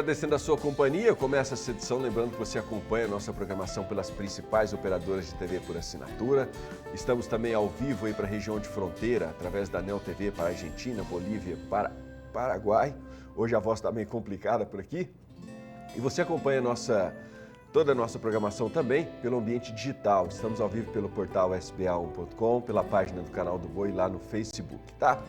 agradecendo a sua companhia. Começa essa edição, lembrando que você acompanha a nossa programação pelas principais operadoras de TV por assinatura. Estamos também ao vivo aí para a região de fronteira, através da Neo TV para Argentina, Bolívia, para Paraguai. Hoje a voz está meio complicada por aqui. E você acompanha toda a nossa programação também pelo ambiente digital. Estamos ao vivo pelo portal sba1.com, pela página do canal do Boi lá no Facebook, tá?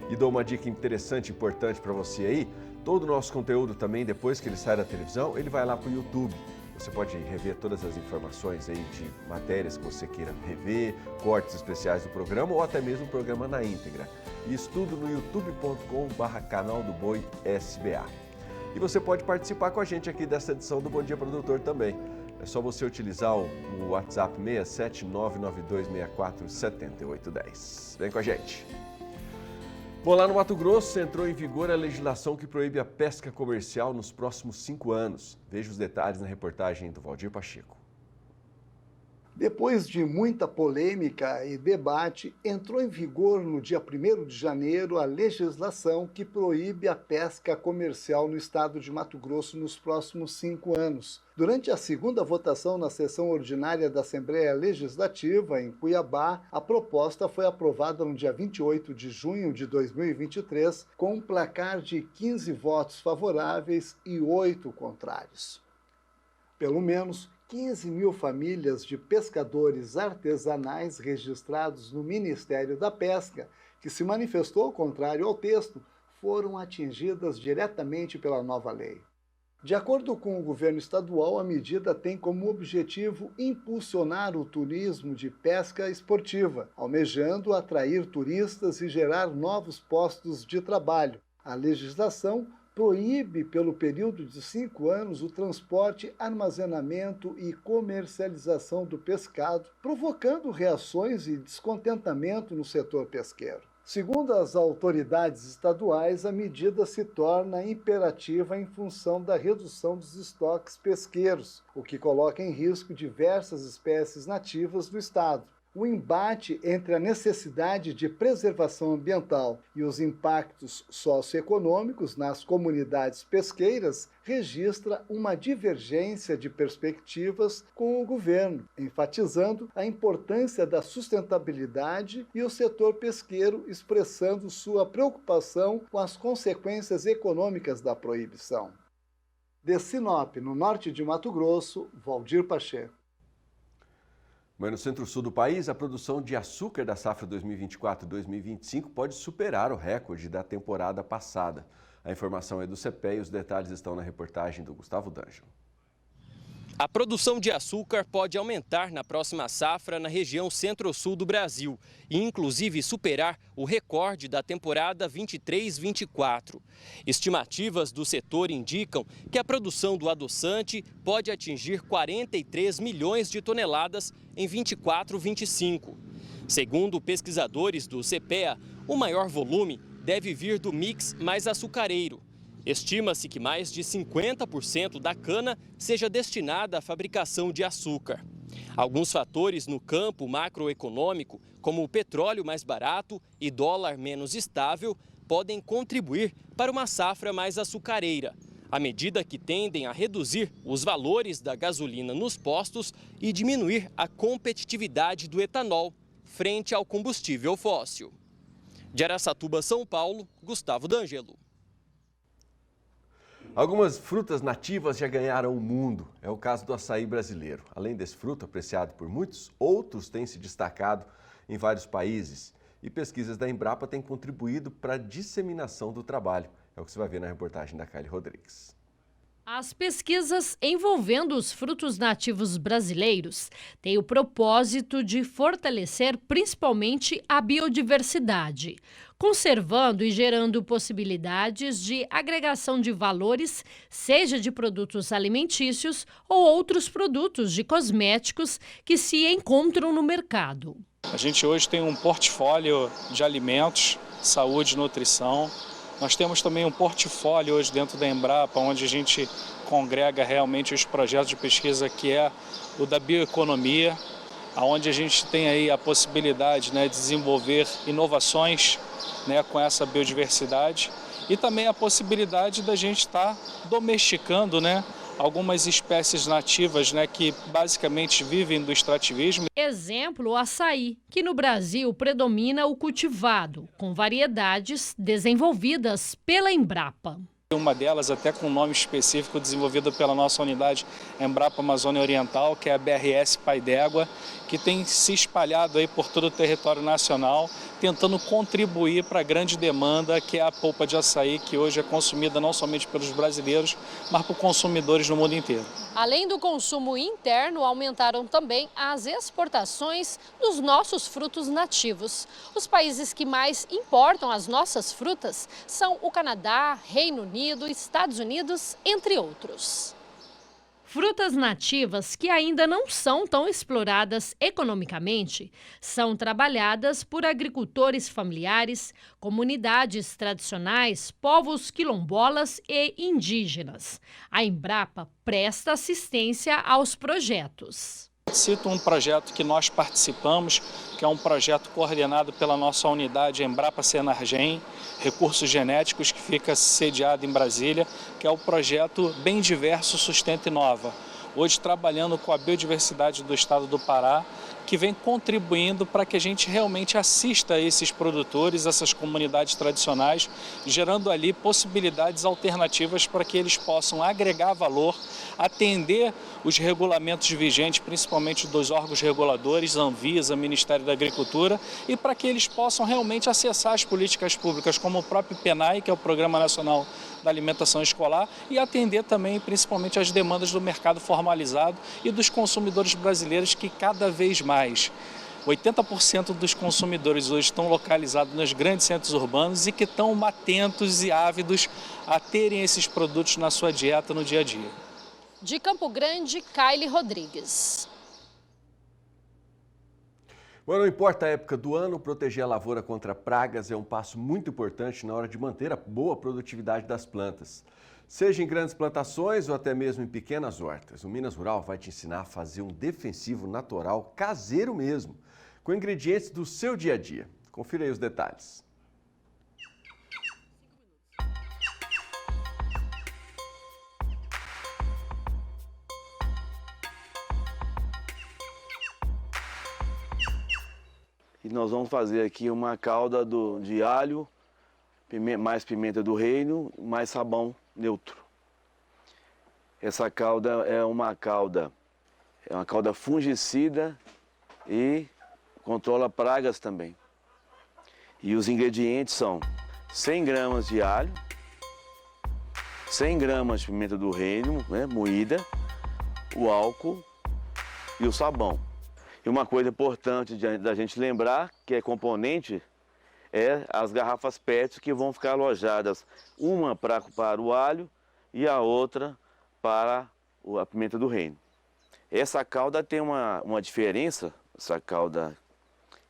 E dou uma dica interessante, importante para você aí. Todo o nosso conteúdo também, depois que ele sai da televisão, ele vai lá para o YouTube. Você pode rever todas as informações aí de matérias que você queira rever, cortes especiais do programa ou até mesmo o programa na íntegra. Isso tudo no youtube.com/canal do Boi SBA. E você pode participar com a gente aqui dessa edição do Bom Dia Produtor também. É só você utilizar o WhatsApp 67992647810. Vem com a gente. Bom, lá no Mato Grosso entrou em vigor a legislação que proíbe a pesca comercial nos próximos 5 anos. Veja os detalhes na reportagem do Valdir Pacheco. Depois de muita polêmica e debate, entrou em vigor no dia 1º de janeiro a legislação que proíbe a pesca comercial no estado de Mato Grosso nos próximos 5 anos. Durante a segunda votação na sessão ordinária da Assembleia Legislativa, em Cuiabá, a proposta foi aprovada no dia 28 de junho de 2023, com um placar de 15 votos favoráveis e 8 contrários. Pelo menos 15 mil famílias de pescadores artesanais registrados no Ministério da Pesca, que se manifestou contrário ao texto, foram atingidas diretamente pela nova lei. De acordo com o governo estadual, a medida tem como objetivo impulsionar o turismo de pesca esportiva, almejando atrair turistas e gerar novos postos de trabalho. A legislação proíbe, pelo período de 5 anos, o transporte, armazenamento e comercialização do pescado, provocando reações e descontentamento no setor pesqueiro. Segundo as autoridades estaduais, a medida se torna imperativa em função da redução dos estoques pesqueiros, o que coloca em risco diversas espécies nativas do estado. O embate entre a necessidade de preservação ambiental e os impactos socioeconômicos nas comunidades pesqueiras registra uma divergência de perspectivas com o governo, enfatizando a importância da sustentabilidade e o setor pesqueiro expressando sua preocupação com as consequências econômicas da proibição. De Sinop, no norte de Mato Grosso, Valdir Pacheco. Mas no centro-sul do país, a produção de açúcar da safra 2024-2025 pode superar o recorde da temporada passada. A informação é do CEPE e os detalhes estão na reportagem do Gustavo D'Angelo. A produção de açúcar pode aumentar na próxima safra na região centro-sul do Brasil e inclusive superar o recorde da temporada 23-24. Estimativas do setor indicam que a produção do adoçante pode atingir 43 milhões de toneladas em 24-25. Segundo pesquisadores do CEPEA, o maior volume deve vir do mix mais açucareiro. Estima-se que mais de 50% da cana seja destinada à fabricação de açúcar. Alguns fatores no campo macroeconômico, como o petróleo mais barato e dólar menos estável, podem contribuir para uma safra mais açucareira, à medida que tendem a reduzir os valores da gasolina nos postos e diminuir a competitividade do etanol frente ao combustível fóssil. De Araçatuba, São Paulo, Gustavo D'Angelo. Algumas frutas nativas já ganharam o mundo. É o caso do açaí brasileiro. Além desse fruto apreciado por muitos, outros têm se destacado em vários países. E pesquisas da Embrapa têm contribuído para a disseminação do trabalho. É o que você vai ver na reportagem da Kylie Rodrigues. As pesquisas envolvendo os frutos nativos brasileiros têm o propósito de fortalecer principalmente a biodiversidade, conservando e gerando possibilidades de agregação de valores, seja de produtos alimentícios ou outros produtos de cosméticos que se encontram no mercado. A gente hoje tem um portfólio de alimentos, saúde e nutrição. Nós temos também um portfólio hoje dentro da Embrapa, onde a gente congrega realmente os projetos de pesquisa, que é o da bioeconomia, onde a gente tem aí a possibilidade, de desenvolver inovações, com essa biodiversidade e também a possibilidade da gente estar domesticando, né, algumas espécies nativas, né, que basicamente vivem do extrativismo. Exemplo, o açaí, que no Brasil predomina o cultivado, com variedades desenvolvidas pela Embrapa. Uma delas até com um nome específico desenvolvido pela nossa unidade Embrapa Amazônia Oriental, que é a BRS Pai d'Égua, que tem se espalhado aí por todo o território nacional, tentando contribuir para a grande demanda que é a polpa de açaí, que hoje é consumida não somente pelos brasileiros, mas por consumidores no mundo inteiro. Além do consumo interno, aumentaram também as exportações dos nossos frutos nativos. Os países que mais importam as nossas frutas são o Canadá, Reino Unido, Estados Unidos, entre outros. Frutas nativas que ainda não são tão exploradas economicamente são trabalhadas por agricultores familiares, comunidades tradicionais, povos quilombolas e indígenas. A Embrapa presta assistência aos projetos. Cito um projeto que nós participamos, que é um projeto coordenado pela nossa unidade Embrapa Senargem, Recursos Genéticos, que fica sediado em Brasília, que é o projeto Bem Diverso Sustenta e Inova. Hoje trabalhando com a biodiversidade do estado do Pará, que vem contribuindo para que a gente realmente assista esses produtores, essas comunidades tradicionais, gerando ali possibilidades alternativas para que eles possam agregar valor, atender os regulamentos vigentes, principalmente dos órgãos reguladores, Anvisa, Ministério da Agricultura, e para que eles possam realmente acessar as políticas públicas, como o próprio PNAE, que é o Programa Nacional da Alimentação Escolar, e atender também principalmente as demandas do mercado formalizado e dos consumidores brasileiros, que cada vez mais 80% dos consumidores hoje estão localizados nos grandes centros urbanos e que estão atentos e ávidos a terem esses produtos na sua dieta no dia a dia. De Campo Grande, Kaile Rodrigues. Bom, não importa a época do ano, proteger a lavoura contra pragas é um passo muito importante na hora de manter a boa produtividade das plantas. Seja em grandes plantações ou até mesmo em pequenas hortas, o Minas Rural vai te ensinar a fazer um defensivo natural caseiro mesmo, com ingredientes do seu dia a dia. Confira aí os detalhes. E nós vamos fazer aqui uma calda de alho, mais pimenta do reino, mais sabão neutro. Essa calda é uma calda fungicida e controla pragas também. E os ingredientes são 100 gramas de alho, 100 gramas de pimenta do reino, né, moída, o álcool e o sabão. E uma coisa importante da gente lembrar, que é componente, é as garrafas PET que vão ficar alojadas, uma para o alho e a outra para a pimenta do reino. Essa calda tem uma diferença, essa calda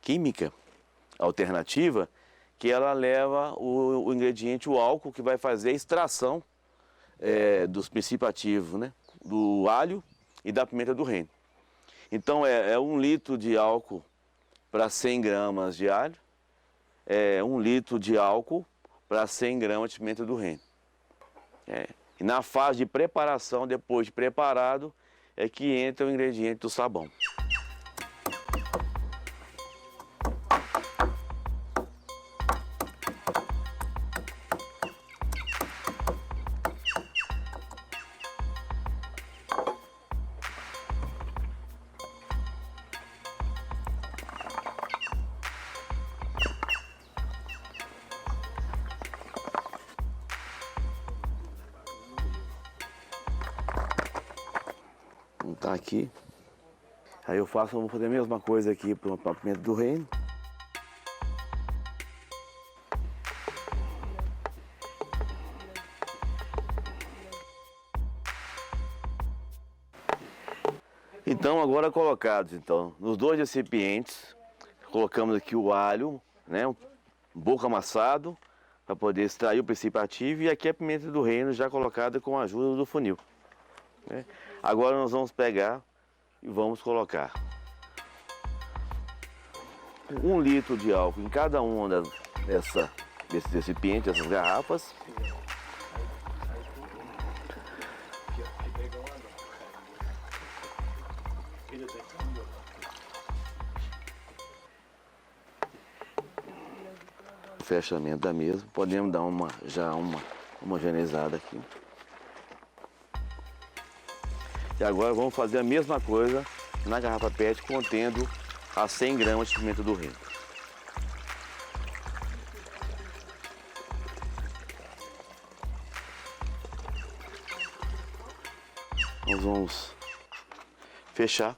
química alternativa, que ela leva o ingrediente, o álcool, que vai fazer a extração dos princípios ativos, né, do alho e da pimenta do reino. Então é 1 litro de álcool para 100 gramas de alho, 1 litro de álcool para 100 gramas de pimenta do reino. E na fase de preparação, depois de preparado, é que entra o ingrediente do sabão. Tá aqui. Aí eu vou fazer a mesma coisa aqui para a pimenta do reino. Então agora colocados nos 2 recipientes, colocamos aqui o alho, né, um pouco amassado, para poder extrair o princípio ativo, e aqui a pimenta do reino já colocada com a ajuda do funil. Né? Agora nós vamos pegar e vamos colocar 1 litro de álcool em cada uma dessa desses recipientes, dessas garrafas. Fechamento da mesa, podemos dar uma homogeneizada aqui. E agora vamos fazer a mesma coisa na garrafa PET contendo a 100 gramas de pimenta do reino. Nós vamos fechar.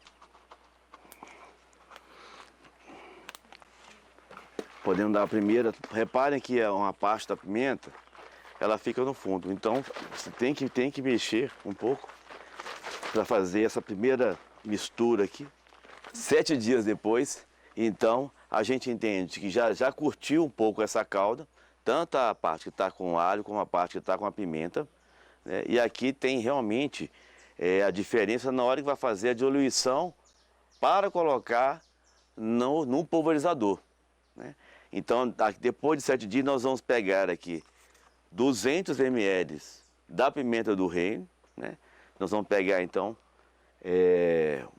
Podemos dar a primeira, reparem que uma parte da pimenta, ela fica no fundo. Então, você tem que mexer um pouco para fazer essa primeira mistura aqui. 7 dias depois, então, a gente entende que já curtiu um pouco essa calda, tanto a parte que está com alho, como a parte que está com a pimenta, né? E aqui tem realmente a diferença na hora que vai fazer a diluição para colocar no pulverizador, né? Então, depois de 7 dias, nós vamos pegar aqui 200 ml da pimenta do reino, né? Nós vamos pegar, então,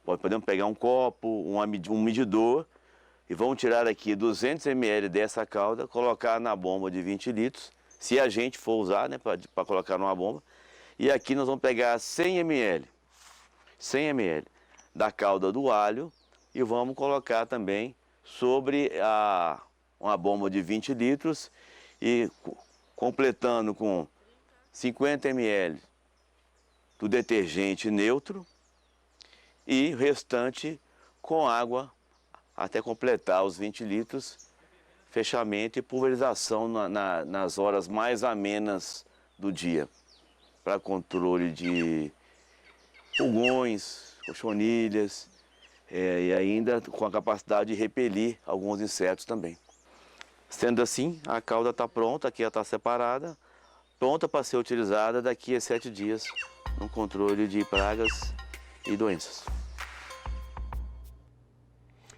podemos pegar um copo, um medidor, e vamos tirar aqui 200 ml dessa calda, colocar na bomba de 20 litros, se a gente for usar, né, para colocar numa bomba. E aqui nós vamos pegar 100 ml da calda do alho e vamos colocar também sobre uma bomba de 20 litros e completando com 50 ml do detergente neutro e o restante com água até completar os 20 litros, fechamento e pulverização nas horas mais amenas do dia, para controle de pulgões, cochonilhas, e ainda com a capacidade de repelir alguns insetos também. Sendo assim, a calda está pronta, aqui ela está separada, pronta para ser utilizada daqui a 7 dias no controle de pragas e doenças.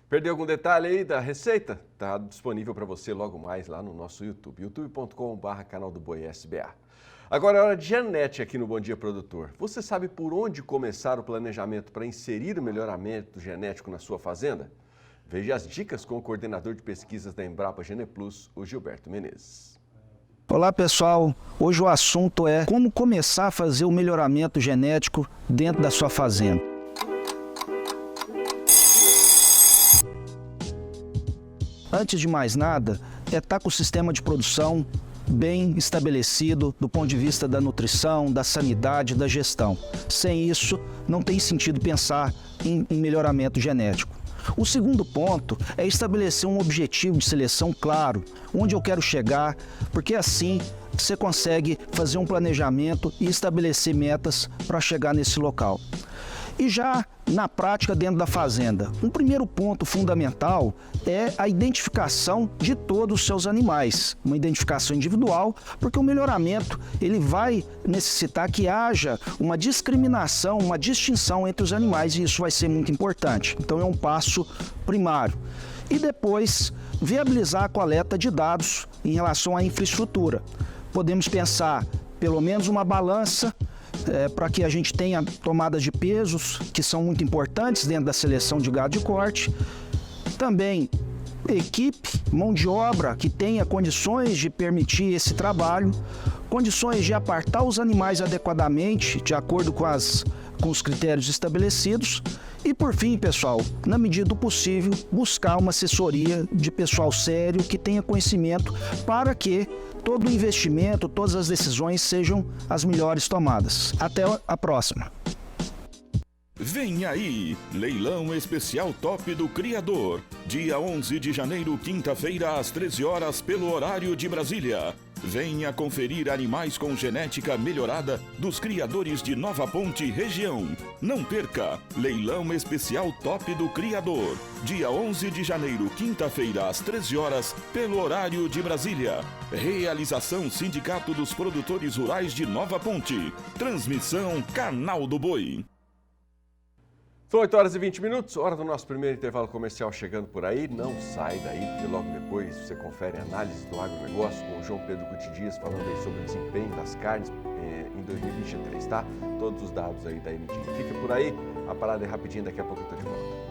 Perdeu algum detalhe aí da receita? Está disponível para você logo mais lá no nosso YouTube, youtube.com/canal do Boi SBA. Agora é hora de Janete aqui no Bom Dia Produtor. Você sabe por onde começar o planejamento para inserir o melhoramento genético na sua fazenda? Veja as dicas com o coordenador de pesquisas da Embrapa Geneplus, o Gilberto Menezes. Olá pessoal, hoje o assunto é como começar a fazer o melhoramento genético dentro da sua fazenda. Antes de mais nada, estar com o sistema de produção bem estabelecido do ponto de vista da nutrição, da sanidade, da gestão. Sem isso, não tem sentido pensar em melhoramento genético. O segundo ponto é estabelecer um objetivo de seleção claro, onde eu quero chegar, porque assim você consegue fazer um planejamento e estabelecer metas para chegar nesse local. E já na prática dentro da fazenda, um primeiro ponto fundamental é a identificação de todos os seus animais, uma identificação individual, porque o melhoramento ele vai necessitar que haja uma discriminação, uma distinção entre os animais e isso vai ser muito importante. Então é um passo primário. E depois viabilizar a coleta de dados em relação à infraestrutura. Podemos pensar pelo menos uma balança, para que a gente tenha tomadas de pesos que são muito importantes dentro da seleção de gado de corte. Também equipe, mão de obra que tenha condições de permitir esse trabalho, condições de apartar os animais adequadamente, de acordo com os critérios estabelecidos. E por fim, pessoal, na medida do possível, buscar uma assessoria de pessoal sério que tenha conhecimento para que todo o investimento, todas as decisões sejam as melhores tomadas. Até a próxima. Vem aí, leilão especial Top do Criador. Dia 11 de janeiro, quinta-feira, às 13 horas, pelo horário de Brasília. Venha conferir animais com genética melhorada dos criadores de Nova Ponte região. Não perca, leilão especial Top do Criador. Dia 11 de janeiro, quinta-feira, às 13 horas, pelo horário de Brasília. Realização Sindicato dos Produtores Rurais de Nova Ponte. Transmissão Canal do Boi. São 8 horas e 20 minutos, hora do nosso primeiro intervalo comercial chegando por aí. Não sai daí, porque logo depois você confere a análise do agronegócio com o João Pedro Gutierrez falando aí sobre o desempenho das carnes em 2023, tá? Todos os dados aí da Emidin. Fica por aí, a parada é rapidinho, daqui a pouco eu tô de volta.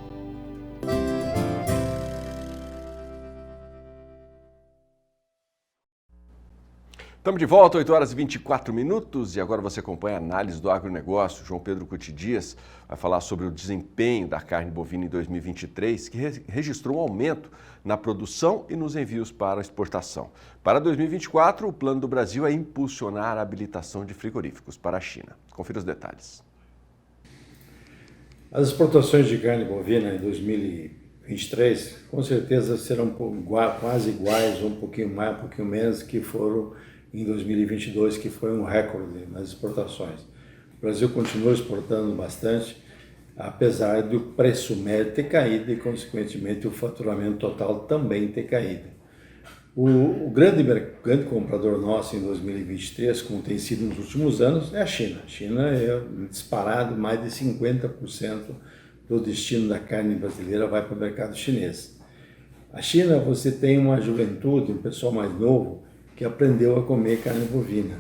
Estamos de volta, 8 horas e 24 minutos, e agora você acompanha a análise do agronegócio. João Pedro Gutierrez vai falar sobre o desempenho da carne bovina em 2023, que registrou um aumento na produção e nos envios para exportação. Para 2024, o plano do Brasil é impulsionar a habilitação de frigoríficos para a China. Confira os detalhes. As exportações de carne bovina em 2023, com certeza serão quase iguais, ou um pouquinho mais, um pouquinho menos, que foram em 2022, que foi um recorde nas exportações. O Brasil continua exportando bastante, apesar do preço médio ter caído e, consequentemente, o faturamento total também ter caído. O grande comprador nosso em 2023, como tem sido nos últimos anos, é a China. A China é disparado, mais de 50% do destino da carne brasileira vai para o mercado chinês. A China, você tem uma juventude, um pessoal mais novo, que aprendeu a comer carne bovina.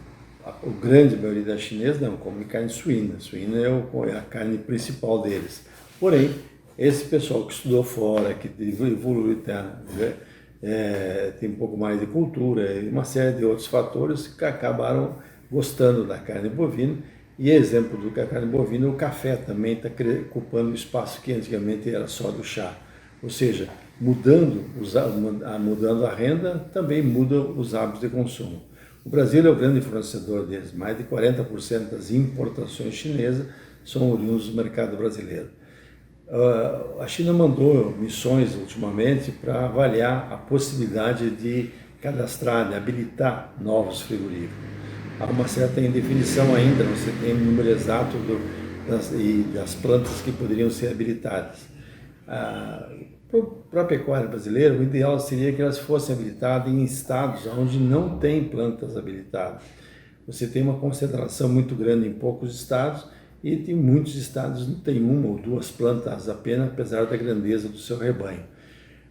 A grande maioria das chinesas não come carne suína. Suína é a carne principal deles. Porém, esse pessoal que estudou fora, que evoluiu, tem um pouco mais de cultura e uma série de outros fatores que acabaram gostando da carne bovina. E exemplo do que a carne bovina, o café também está ocupando o espaço que antigamente era só do chá. Ou seja, mudando a renda, também muda os hábitos de consumo. O Brasil é o grande fornecedor deles. Mais de 40% das importações chinesas são oriundas do mercado brasileiro. A China mandou missões ultimamente para avaliar a possibilidade de cadastrar, de habilitar novos frigoríficos. Há uma certa indefinição ainda, você tem o número exato das plantas que poderiam ser habilitadas. Para a pecuária brasileira, o ideal seria que elas fossem habilitadas em estados onde não tem plantas habilitadas. Você tem uma concentração muito grande em poucos estados e tem muitos estados que não tem uma ou duas plantas apenas, apesar da grandeza do seu rebanho.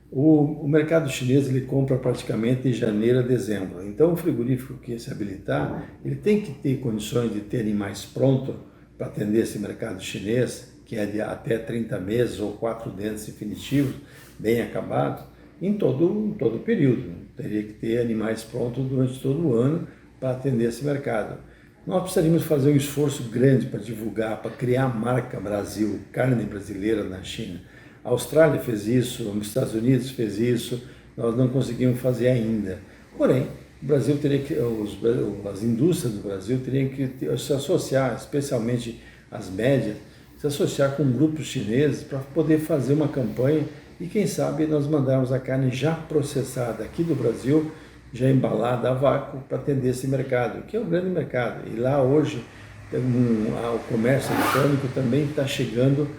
O mercado chinês ele compra praticamente em janeiro a dezembro. Então, o frigorífico que se habilitar, ele tem que ter condições de ter animais prontos para atender esse mercado chinês, que é de até 30 meses ou 4 dentes definitivos, bem acabados, em todo o período. Teria que ter animais prontos durante todo o ano para atender esse mercado. Nós precisaríamos fazer um esforço grande para divulgar, para criar a marca Brasil, carne brasileira na China. A Austrália fez isso, os Estados Unidos fez isso, nós não conseguimos fazer ainda. Porém, o Brasil teria que, as indústrias do Brasil teriam que se associar, especialmente as médias, se associar com grupos chineses para poder fazer uma campanha e, quem sabe, nós mandarmos a carne já processada aqui do Brasil, já embalada a vácuo, para atender esse mercado, que é um grande mercado. E lá hoje o comércio eletrônico também está chegando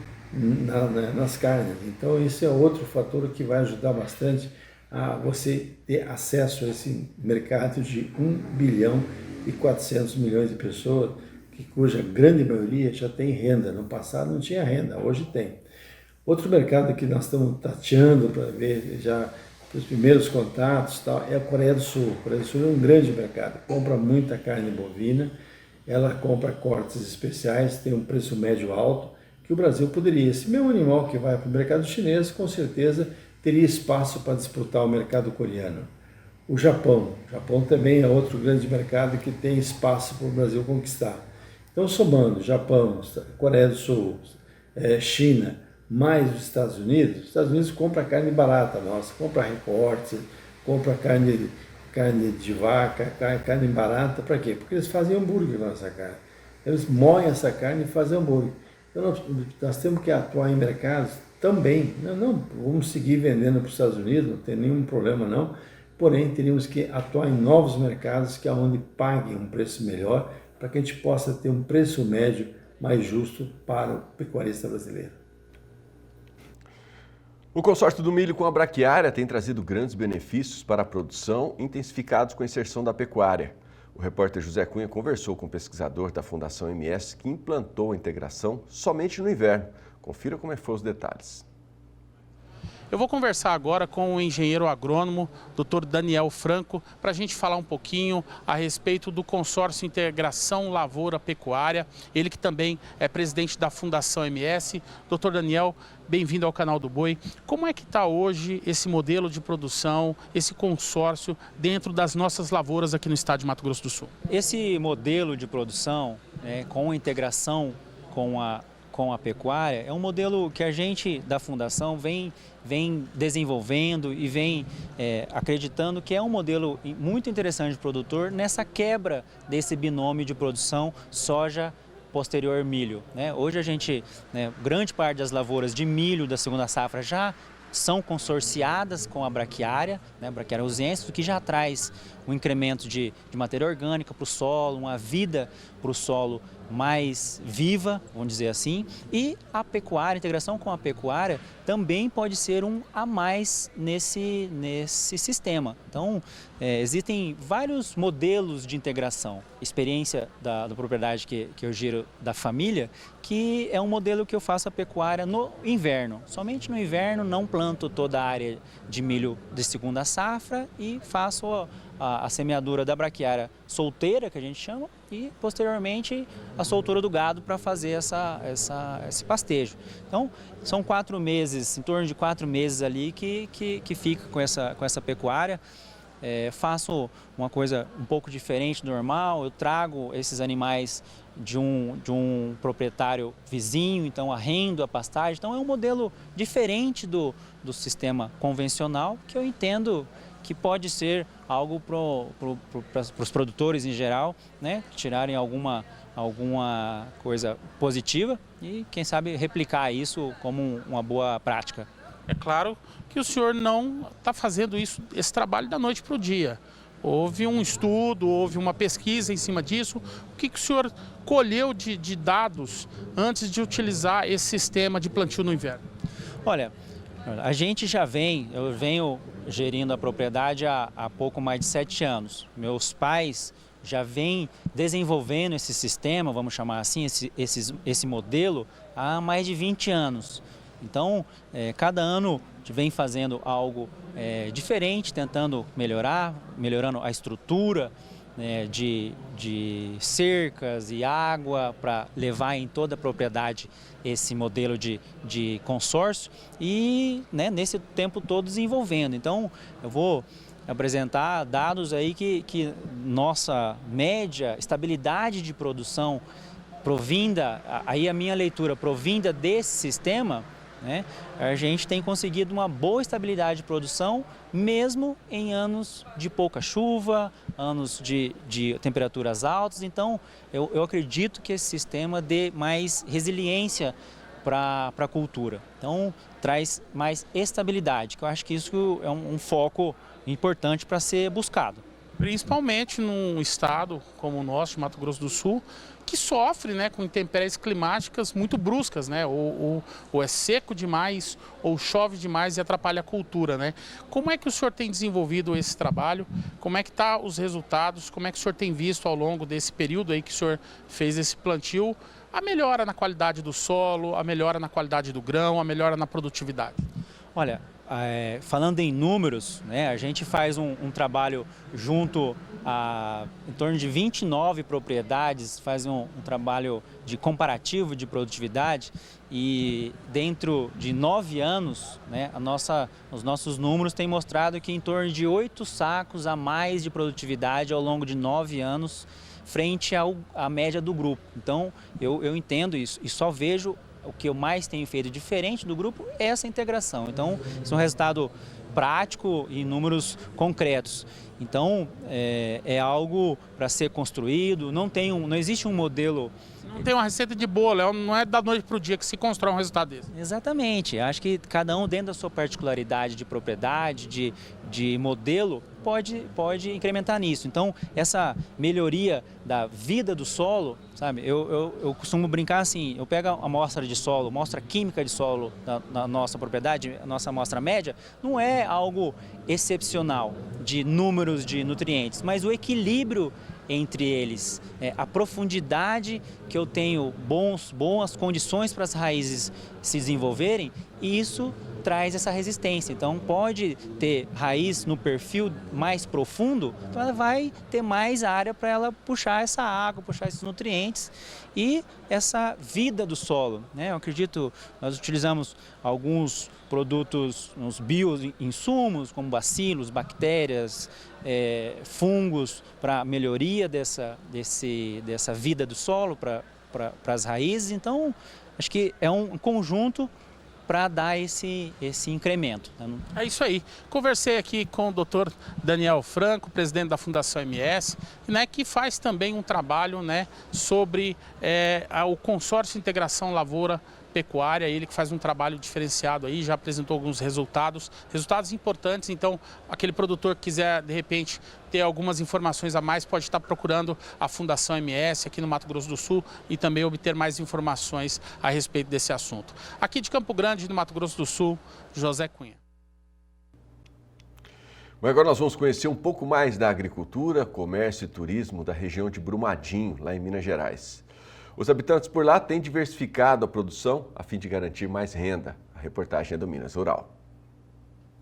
nas carnes. Então, esse é outro fator que vai ajudar bastante a você ter acesso a esse mercado de 1 bilhão e 400 milhões de pessoas, cuja grande maioria já tem renda. No passado não tinha renda, hoje tem. Outro mercado que nós estamos tateando para ver já os primeiros contatos é a Coreia do Sul. A Coreia do Sul é um grande mercado, compra muita carne bovina, ela compra cortes especiais, tem um preço médio alto, que o Brasil poderia. Esse mesmo animal que vai para o mercado chinês, com certeza teria espaço para disputar o mercado coreano. O Japão também é outro grande mercado que tem espaço para o Brasil conquistar. Então, somando Japão, Coreia do Sul, China, mais os Estados Unidos compra carne barata nossa, compra recortes, compra carne de vaca, carne barata, para quê? Porque eles fazem hambúrguer com essa carne. Eles moem essa carne e fazem hambúrguer. Então, nós temos que atuar em mercados também. Não vamos seguir vendendo para os Estados Unidos, não tem nenhum problema não, porém teríamos que atuar em novos mercados que é onde paguem um preço melhor, para que a gente possa ter um preço médio mais justo para o pecuarista brasileiro. O consórcio do milho com a braquiária tem trazido grandes benefícios para a produção, intensificados com a inserção da pecuária. O repórter José Cunha conversou com o pesquisador da Fundação MS que implantou a integração somente no inverno, Confira como foram os detalhes. Eu vou conversar agora com o engenheiro agrônomo, Dr. Daniel Franco, para a gente falar um pouquinho a respeito do consórcio Integração Lavoura Pecuária, ele que também é presidente da Fundação MS. Dr. Daniel, bem-vindo ao canal do Boi. Como é que está hoje esse modelo de produção, esse consórcio dentro das nossas lavouras aqui no estado de Mato Grosso do Sul? Esse modelo de produção, com a integração com a pecuária, é um modelo que a gente da Fundação vem desenvolvendo e vem acreditando que é um modelo muito interessante de produtor nessa quebra desse binômio de produção soja posterior milho. Hoje a gente, grande parte das lavouras de milho da segunda safra já são consorciadas com a braquiária, braquiária usiensis, o que já traz um incremento de matéria orgânica para o solo, uma vida para o solo mais viva, vamos dizer assim, e a pecuária, a integração com a pecuária também pode ser um a mais nesse sistema. Então, existem vários modelos de integração. Experiência da propriedade que eu giro da família, que é um modelo que eu faço a pecuária no inverno. Somente no inverno não planto toda a área de milho de segunda safra e faço a semeadura da braquiária solteira, que a gente chama, e posteriormente a soltura do gado para fazer esse pastejo. Então, são 4 meses, em torno de 4 meses ali que fica com essa pecuária. Faço uma coisa um pouco diferente do normal, eu trago esses animais de um proprietário vizinho, então arrendo a pastagem. Então é um modelo diferente do sistema convencional, que eu entendo que pode ser algo para os produtores em geral, tirarem alguma coisa positiva e, quem sabe, replicar isso como uma boa prática. É claro que o senhor não está fazendo esse trabalho da noite para o dia. Houve um estudo, houve uma pesquisa em cima disso. O que o senhor colheu de dados antes de utilizar esse sistema de plantio no inverno? Olha, a gente eu venho gerindo a propriedade há pouco mais de 7 anos. Meus pais já vêm desenvolvendo esse sistema, vamos chamar assim, esse modelo, há mais de 20 anos. Então, cada ano a gente vem fazendo algo diferente, tentando melhorando a estrutura de cercas e água para levar em toda a propriedade esse modelo de consórcio e nesse tempo todo desenvolvendo. Então, eu vou apresentar dados aí que nossa média, estabilidade de produção provinda, aí a minha leitura provinda desse sistema, a gente tem conseguido uma boa estabilidade de produção, mesmo em anos de pouca chuva, anos de temperaturas altas. Então, eu acredito que esse sistema dê mais resiliência para a cultura. Então, traz mais estabilidade, que eu acho que isso é um foco importante para ser buscado. Principalmente num estado como o nosso, de Mato Grosso do Sul, que sofre com intempéries climáticas muito bruscas, ou é seco demais, ou chove demais e atrapalha a cultura, Como é que o senhor tem desenvolvido esse trabalho? Como é que estão os resultados? Como é que o senhor tem visto ao longo desse período aí que o senhor fez esse plantio, a melhora na qualidade do solo, a melhora na qualidade do grão, a melhora na produtividade? Olha, falando em números, a gente faz um trabalho junto a em torno de 29 propriedades, faz um trabalho de comparativo de produtividade e dentro de 9 anos, os nossos números têm mostrado que em torno de 8 sacos a mais de produtividade ao longo de 9 anos frente à média do grupo. Então, eu entendo isso e só vejo o que eu mais tenho feito diferente do grupo é essa integração. Então, isso é um resultado prático e números concretos. Então, é algo para ser construído, não existe um modelo... Não tem uma receita de bolo, não é da noite para o dia que se constrói um resultado desse. Exatamente, acho que cada um dentro da sua particularidade de propriedade, de modelo, pode incrementar nisso. Então, essa melhoria da vida do solo, sabe, eu costumo brincar assim, eu pego a amostra de solo, amostra química de solo da nossa propriedade, a nossa amostra média, não é algo excepcional de números de nutrientes, mas o equilíbrio entre eles a profundidade que eu tenho, boas condições para as raízes se desenvolverem, e isso traz essa resistência. Então pode ter raiz no perfil mais profundo, então ela vai ter mais área para ela puxar essa água, puxar esses nutrientes e essa vida do solo, né? Eu acredito, nós utilizamos alguns produtos, uns bioinsumos, como bacilos, bactérias, fungos, para melhoria dessa vida do solo, para as raízes. Então, acho que é um conjunto para dar esse incremento. É isso aí. Conversei aqui com o Dr. Daniel Franco, presidente da Fundação MS, né, que faz também um trabalho, né, sobre o consórcio de integração lavoura-pecuária, ele que faz um trabalho diferenciado aí, já apresentou alguns resultados importantes. Então, aquele produtor que quiser, de repente, ter algumas informações a mais, pode estar procurando a Fundação MS aqui no Mato Grosso do Sul e também obter mais informações a respeito desse assunto. Aqui de Campo Grande, no Mato Grosso do Sul, José Cunha. Bom, agora nós vamos conhecer um pouco mais da agricultura, comércio e turismo da região de Brumadinho, lá em Minas Gerais. Os habitantes por lá têm diversificado a produção a fim de garantir mais renda. A reportagem é do Minas Rural.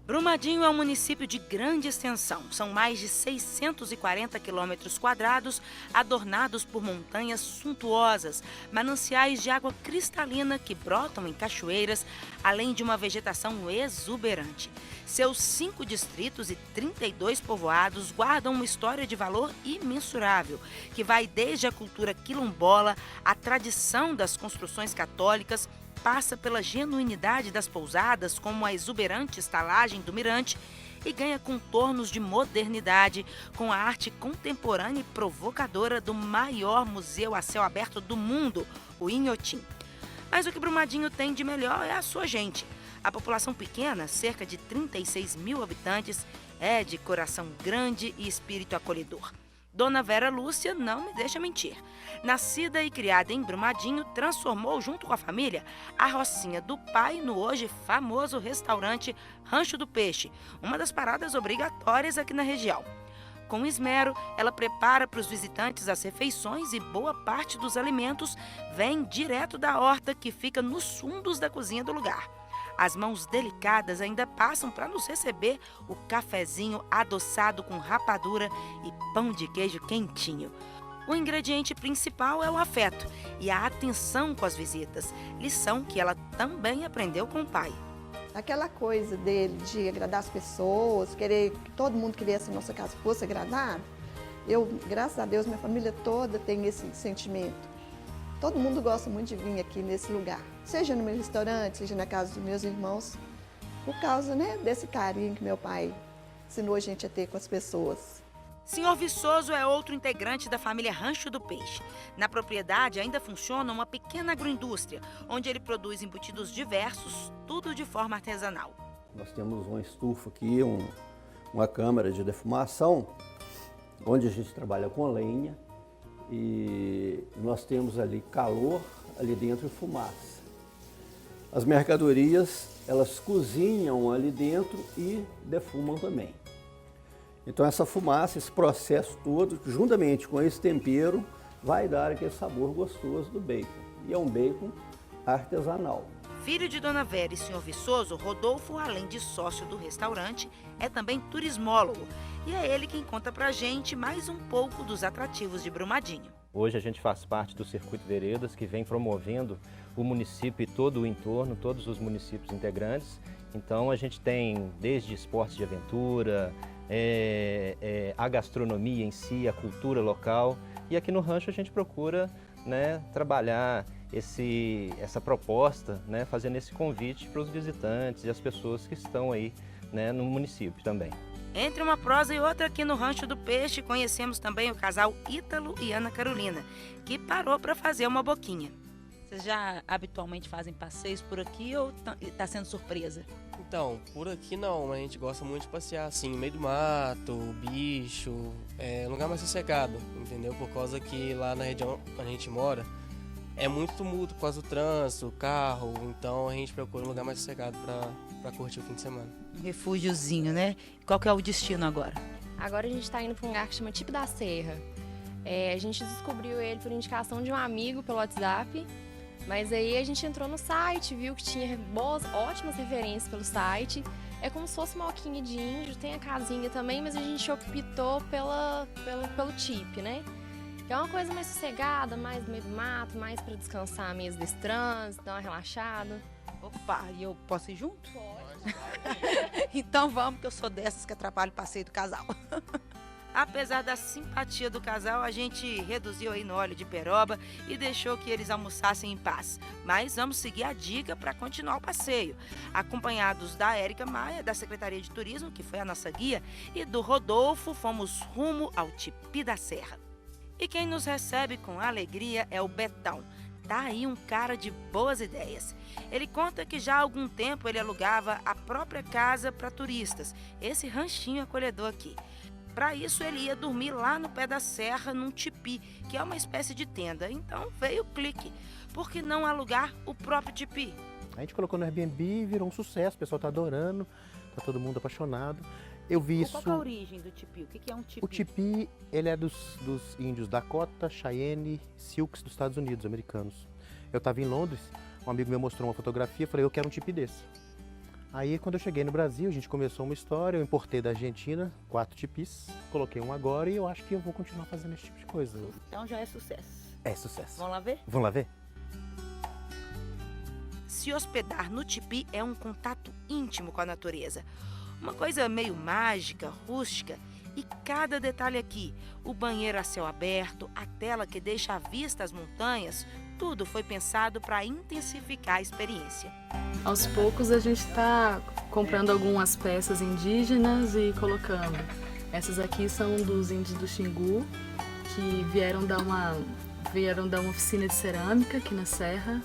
Brumadinho é um município de grande extensão. São mais de 640 quilômetros quadrados, adornados por montanhas suntuosas, mananciais de água cristalina que brotam em cachoeiras, além de uma vegetação exuberante. Seus 5 distritos e 32 povoados guardam uma história de valor imensurável, que vai desde a cultura quilombola, a tradição das construções católicas, passa pela genuinidade das pousadas, como a exuberante estalagem do Mirante, e ganha contornos de modernidade com a arte contemporânea e provocadora do maior museu a céu aberto do mundo, o Inhotim. Mas o que Brumadinho tem de melhor é a sua gente. A população pequena, cerca de 36 mil habitantes, é de coração grande e espírito acolhedor. Dona Vera Lúcia não me deixa mentir. Nascida e criada em Brumadinho, transformou junto com a família a rocinha do pai no hoje famoso restaurante Rancho do Peixe, uma das paradas obrigatórias aqui na região. Com esmero, ela prepara para os visitantes as refeições e boa parte dos alimentos vem direto da horta que fica nos fundos da cozinha do lugar. As mãos delicadas ainda passam para nos receber o cafezinho adoçado com rapadura e pão de queijo quentinho. O ingrediente principal é o afeto e a atenção com as visitas, lição que ela também aprendeu com o pai. Aquela coisa dele de agradar as pessoas, querer que todo mundo que viesse à nossa casa fosse agradado, graças a Deus, minha família toda tem esse sentimento. Todo mundo gosta muito de vir aqui nesse lugar, seja no meu restaurante, seja na casa dos meus irmãos, por causa, né, desse carinho que meu pai ensinou a gente a ter com as pessoas. Senhor Viçoso é outro integrante da família Rancho do Peixe. Na propriedade ainda funciona uma pequena agroindústria, onde ele produz embutidos diversos, tudo de forma artesanal. Nós temos uma estufa aqui, uma câmara de defumação, onde a gente trabalha com lenha. E nós temos ali calor, ali dentro e fumaça. As mercadorias, elas cozinham ali dentro e defumam também. Então essa fumaça, esse processo todo, juntamente com esse tempero, vai dar aquele sabor gostoso do bacon. E é um bacon artesanal. Filho de Dona Vera e Senhor Viçoso, Rodolfo, além de sócio do restaurante, é também turismólogo. E é ele quem conta pra gente mais um pouco dos atrativos de Brumadinho. Hoje a gente faz parte do Circuito Veredas, que vem promovendo o município e todo o entorno, todos os municípios integrantes. Então a gente tem desde esportes de aventura, a gastronomia em si, a cultura local. E aqui no rancho a gente procura, né, trabalhar essa proposta, né, fazendo esse convite para os visitantes e as pessoas que estão aí, né, no município também. Entre uma prosa e outra, aqui no Rancho do Peixe, conhecemos também o casal Ítalo e Ana Carolina, que parou para fazer uma boquinha. Vocês já habitualmente fazem passeios por aqui ou está sendo surpresa? Então, por aqui não, mas a gente gosta muito de passear assim, no meio do mato, bicho, um lugar mais sossegado, entendeu? Por causa que lá na região onde a gente mora, é muito tumulto por causa do trânsito, carro, então a gente procura um lugar mais sossegado para curtir o fim de semana. Um refúgiozinho, né? Qual que é o destino agora? Agora a gente está indo para um lugar que chama Tipo da Serra. A gente descobriu ele por indicação de um amigo pelo WhatsApp, mas aí a gente entrou no site, viu que tinha ótimas referências pelo site. É como se fosse uma alquinha de índio, tem a casinha também, mas a gente optou pelo tipi, né? Que é uma coisa mais sossegada, mais no meio do mato, mais para descansar mesmo desse trânsito, dar uma relaxada. Opa, e eu posso ir junto? Pode. Então vamos, que eu sou dessas que atrapalham o passeio do casal. Apesar da simpatia do casal, a gente reduziu aí no óleo de peroba e deixou que eles almoçassem em paz. Mas vamos seguir a dica para continuar o passeio. Acompanhados da Érica Maia, da Secretaria de Turismo, que foi a nossa guia, e do Rodolfo, fomos rumo ao Tipi da Serra. E quem nos recebe com alegria é o Betão. Tá aí um cara de boas ideias. Ele conta que já há algum tempo ele alugava a própria casa para turistas, esse ranchinho acolhedor aqui. Para isso, ele ia dormir lá no pé da serra, num tipi, que é uma espécie de tenda. Então, veio o clique. Por que não alugar o próprio tipi? A gente colocou no Airbnb e virou um sucesso. O pessoal está adorando, está todo mundo apaixonado. Eu vi isso... Qual é a origem do tipi? O que é um tipi? O tipi, ele é dos índios Dakota, Cheyenne, Sioux dos Estados Unidos, americanos. Eu estava em Londres, um amigo meu mostrou uma fotografia, falei, eu quero um tipi desse. Aí, quando eu cheguei no Brasil, a gente começou uma história, eu importei da Argentina 4 tipis, coloquei um agora e eu acho que eu vou continuar fazendo esse tipo de coisa. Então já é sucesso. É sucesso. Vamos lá ver? Vamos lá ver? Se hospedar no tipi é um contato íntimo com a natureza. Uma coisa meio mágica, rústica. E cada detalhe aqui, o banheiro a céu aberto, a tela que deixa à vista as montanhas, tudo foi pensado para intensificar a experiência. Aos poucos a gente está comprando algumas peças indígenas e colocando. Essas aqui são dos índios do Xingu, que vieram dar uma oficina de cerâmica aqui na Serra.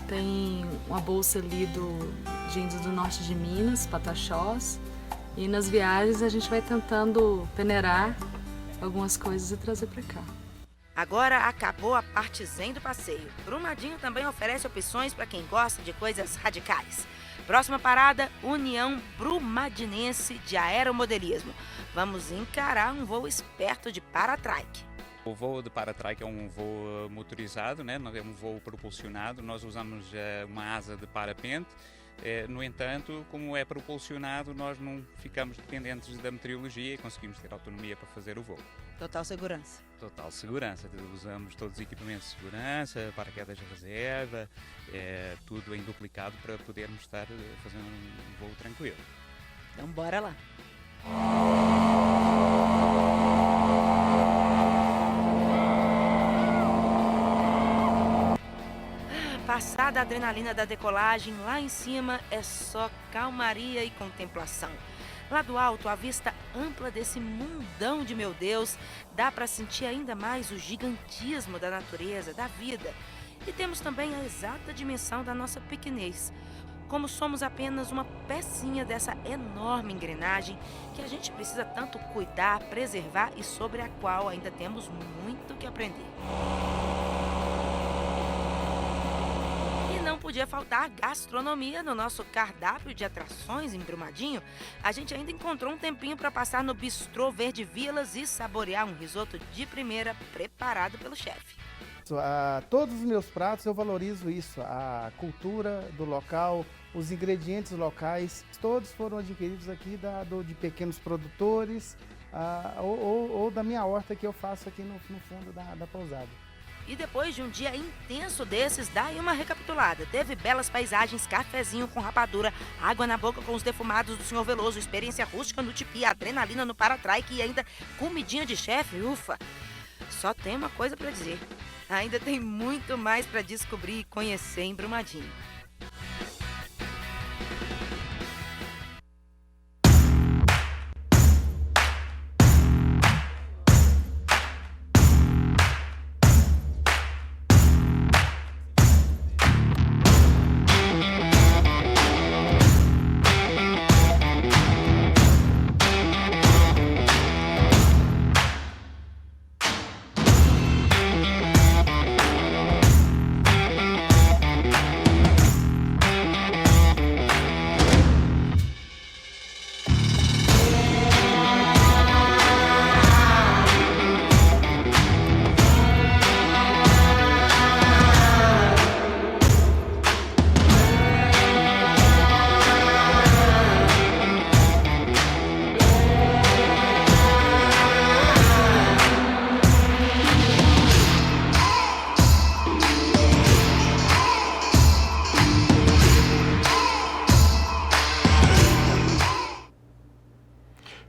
Tem uma bolsa ali de índios do norte de Minas, Pataxós. E nas viagens a gente vai tentando peneirar algumas coisas e trazer para cá. Agora acabou a parte zen do passeio. Brumadinho também oferece opções para quem gosta de coisas radicais. Próxima parada, União Brumadinense de Aeromodelismo. Vamos encarar um voo esperto de paratrike. O voo de paratrike é um voo motorizado, né? É um voo propulsionado. Nós usamos uma asa de parapente. No entanto, como é propulsionado, nós não ficamos dependentes da meteorologia e conseguimos ter autonomia para fazer o voo. Total segurança. Total segurança. Usamos todos os equipamentos de segurança, paraquedas de reserva, tudo em duplicado para podermos estar fazendo um voo tranquilo. Então bora lá. Passada a adrenalina da decolagem, lá em cima é só calmaria e contemplação. Lá do alto, a vista ampla desse mundão de meu Deus, dá para sentir ainda mais o gigantismo da natureza, da vida. E temos também a exata dimensão da nossa pequenez. Como somos apenas uma pecinha dessa enorme engrenagem que a gente precisa tanto cuidar, preservar e sobre a qual ainda temos muito que aprender. Não podia faltar gastronomia no nosso cardápio de atrações em Brumadinho. A gente ainda encontrou um tempinho para passar no Bistrô Verde Vilas e saborear um risoto de primeira preparado pelo chefe. Todos os meus pratos eu valorizo isso, a cultura do local, os ingredientes locais, todos foram adquiridos aqui de pequenos produtores ou da minha horta que eu faço aqui no fundo da pousada. E depois de um dia intenso desses, dá aí uma recapitulada. Teve belas paisagens, cafezinho com rapadura, água na boca com os defumados do Senhor Veloso, experiência rústica no tipi, adrenalina no paratrike e ainda comidinha de chefe, ufa! Só tem uma coisa para dizer. Ainda tem muito mais para descobrir e conhecer em Brumadinho.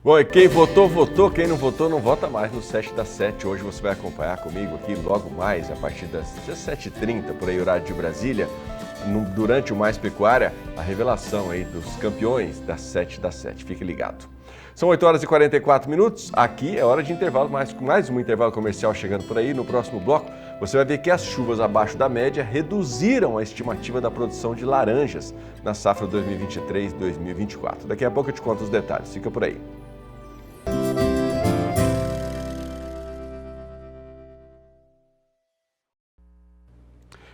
Bom, e quem votou, votou. Quem não votou, não vota mais no 7 das 7. Hoje você vai acompanhar comigo aqui logo mais, a partir das 17h30, por aí, horário de Brasília, durante o Mais Pecuária, a revelação aí dos campeões das 7 das 7. Fique ligado. São 8 horas e 44 minutos. Aqui é hora de intervalo, mais um intervalo comercial chegando por aí. No próximo bloco, você vai ver que as chuvas abaixo da média reduziram a estimativa da produção de laranjas na safra 2023-2024. Daqui a pouco eu te conto os detalhes. Fica por aí.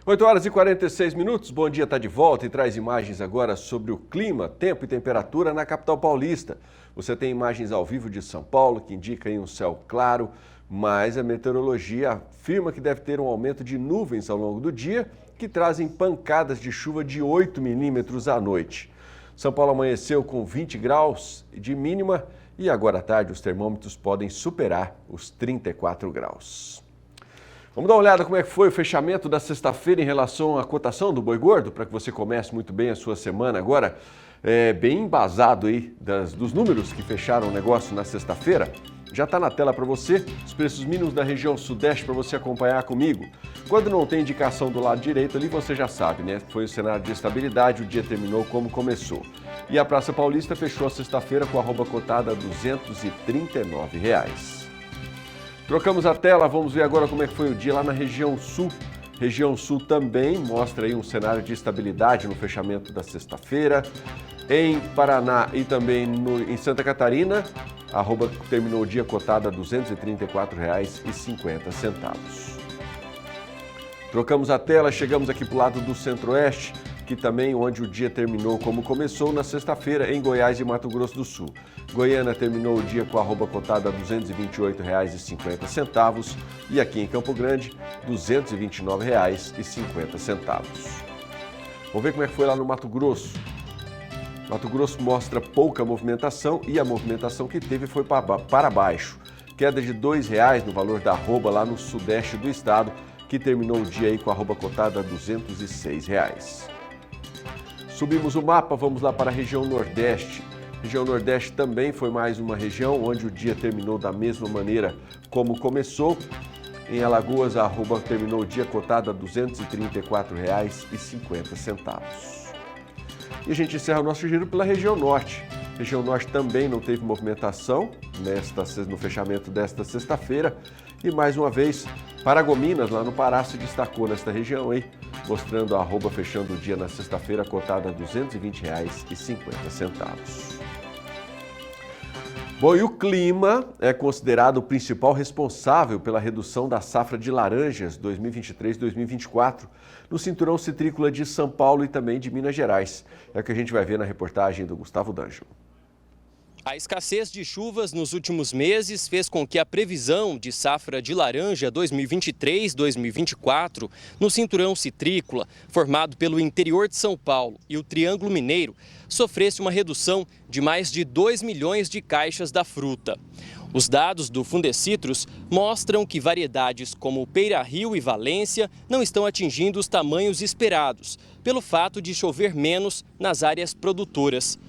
Oito horas e 46 minutos. Bom Dia está de volta e traz imagens agora sobre o clima, tempo e temperatura na capital paulista. Você tem imagens ao vivo de São Paulo que indica aí um céu claro, mas a meteorologia afirma que deve ter um aumento de nuvens ao longo do dia, que trazem pancadas de chuva de 8 milímetros à noite. São Paulo amanheceu com 20 graus de mínima e agora à tarde os termômetros podem superar os 34 graus. Vamos dar uma olhada como é que foi o fechamento da sexta-feira em relação à cotação do boi gordo, para que você comece muito bem a sua semana agora, bem embasado aí dos números que fecharam o negócio na sexta-feira. Já está na tela para você os preços mínimos da região sudeste para você acompanhar comigo. Quando não tem indicação do lado direito ali, você já sabe, né? Foi o cenário de estabilidade, o dia terminou como começou. E a Praça Paulista fechou a sexta-feira com a arroba cotada a R$ 239. Trocamos a tela, vamos ver agora como é que foi o dia lá na região sul. Região sul também mostra aí um cenário de estabilidade no fechamento da sexta-feira. Em Paraná e também em Santa Catarina, a arroba terminou o dia cotada a R$ 234,50. Trocamos a tela, chegamos aqui para o lado do Centro-Oeste, que também onde o dia terminou como começou na sexta-feira em Goiás e Mato Grosso do Sul. Goiânia terminou o dia com a arroba cotada a R$ 228,50 e aqui em Campo Grande, R$ 229,50. Vamos ver como é que foi lá no Mato Grosso. Mato Grosso mostra pouca movimentação e a movimentação que teve foi para baixo. Queda de R$ 2,00 no valor da arroba lá no sudeste do estado, que terminou o dia aí com a arroba cotada a R$ 206. Subimos o mapa, vamos lá para a região Nordeste. Região Nordeste também foi mais uma região onde o dia terminou da mesma maneira como começou. Em Alagoas, a arroba terminou o dia cotada a R$ 234,50. E a gente encerra o nosso giro pela região Norte. A região Norte também não teve movimentação no fechamento desta sexta-feira. E mais uma vez, Paragominas, lá no Pará, se destacou nesta região aí, mostrando a arroba fechando o dia na sexta-feira cotada a R$ 220,50. Bom, e o clima é considerado o principal responsável pela redução da safra de laranjas 2023-2024 no cinturão citrícola de São Paulo e também de Minas Gerais. É o que a gente vai ver na reportagem do Gustavo D'Angelo. A escassez de chuvas nos últimos meses fez com que a previsão de safra de laranja 2023-2024 no cinturão citrícola, formado pelo interior de São Paulo e o Triângulo Mineiro, sofresse uma redução de mais de 2 milhões de caixas da fruta. Os dados do Fundecitrus mostram que variedades como Peira Rio e Valência não estão atingindo os tamanhos esperados, pelo fato de chover menos nas áreas produtoras.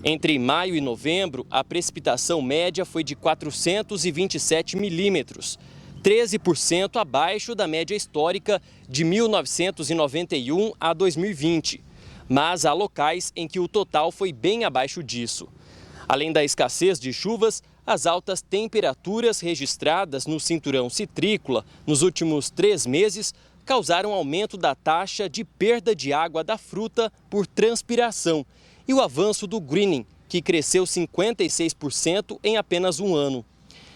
Entre maio e novembro, a precipitação média foi de 427 milímetros, 13% abaixo da média histórica de 1991 a 2020. Mas há locais em que o total foi bem abaixo disso. Além da escassez de chuvas, as altas temperaturas registradas no cinturão citrícola nos últimos 3 meses causaram aumento da taxa de perda de água da fruta por transpiração e o avanço do greening, que cresceu 56% em apenas um ano.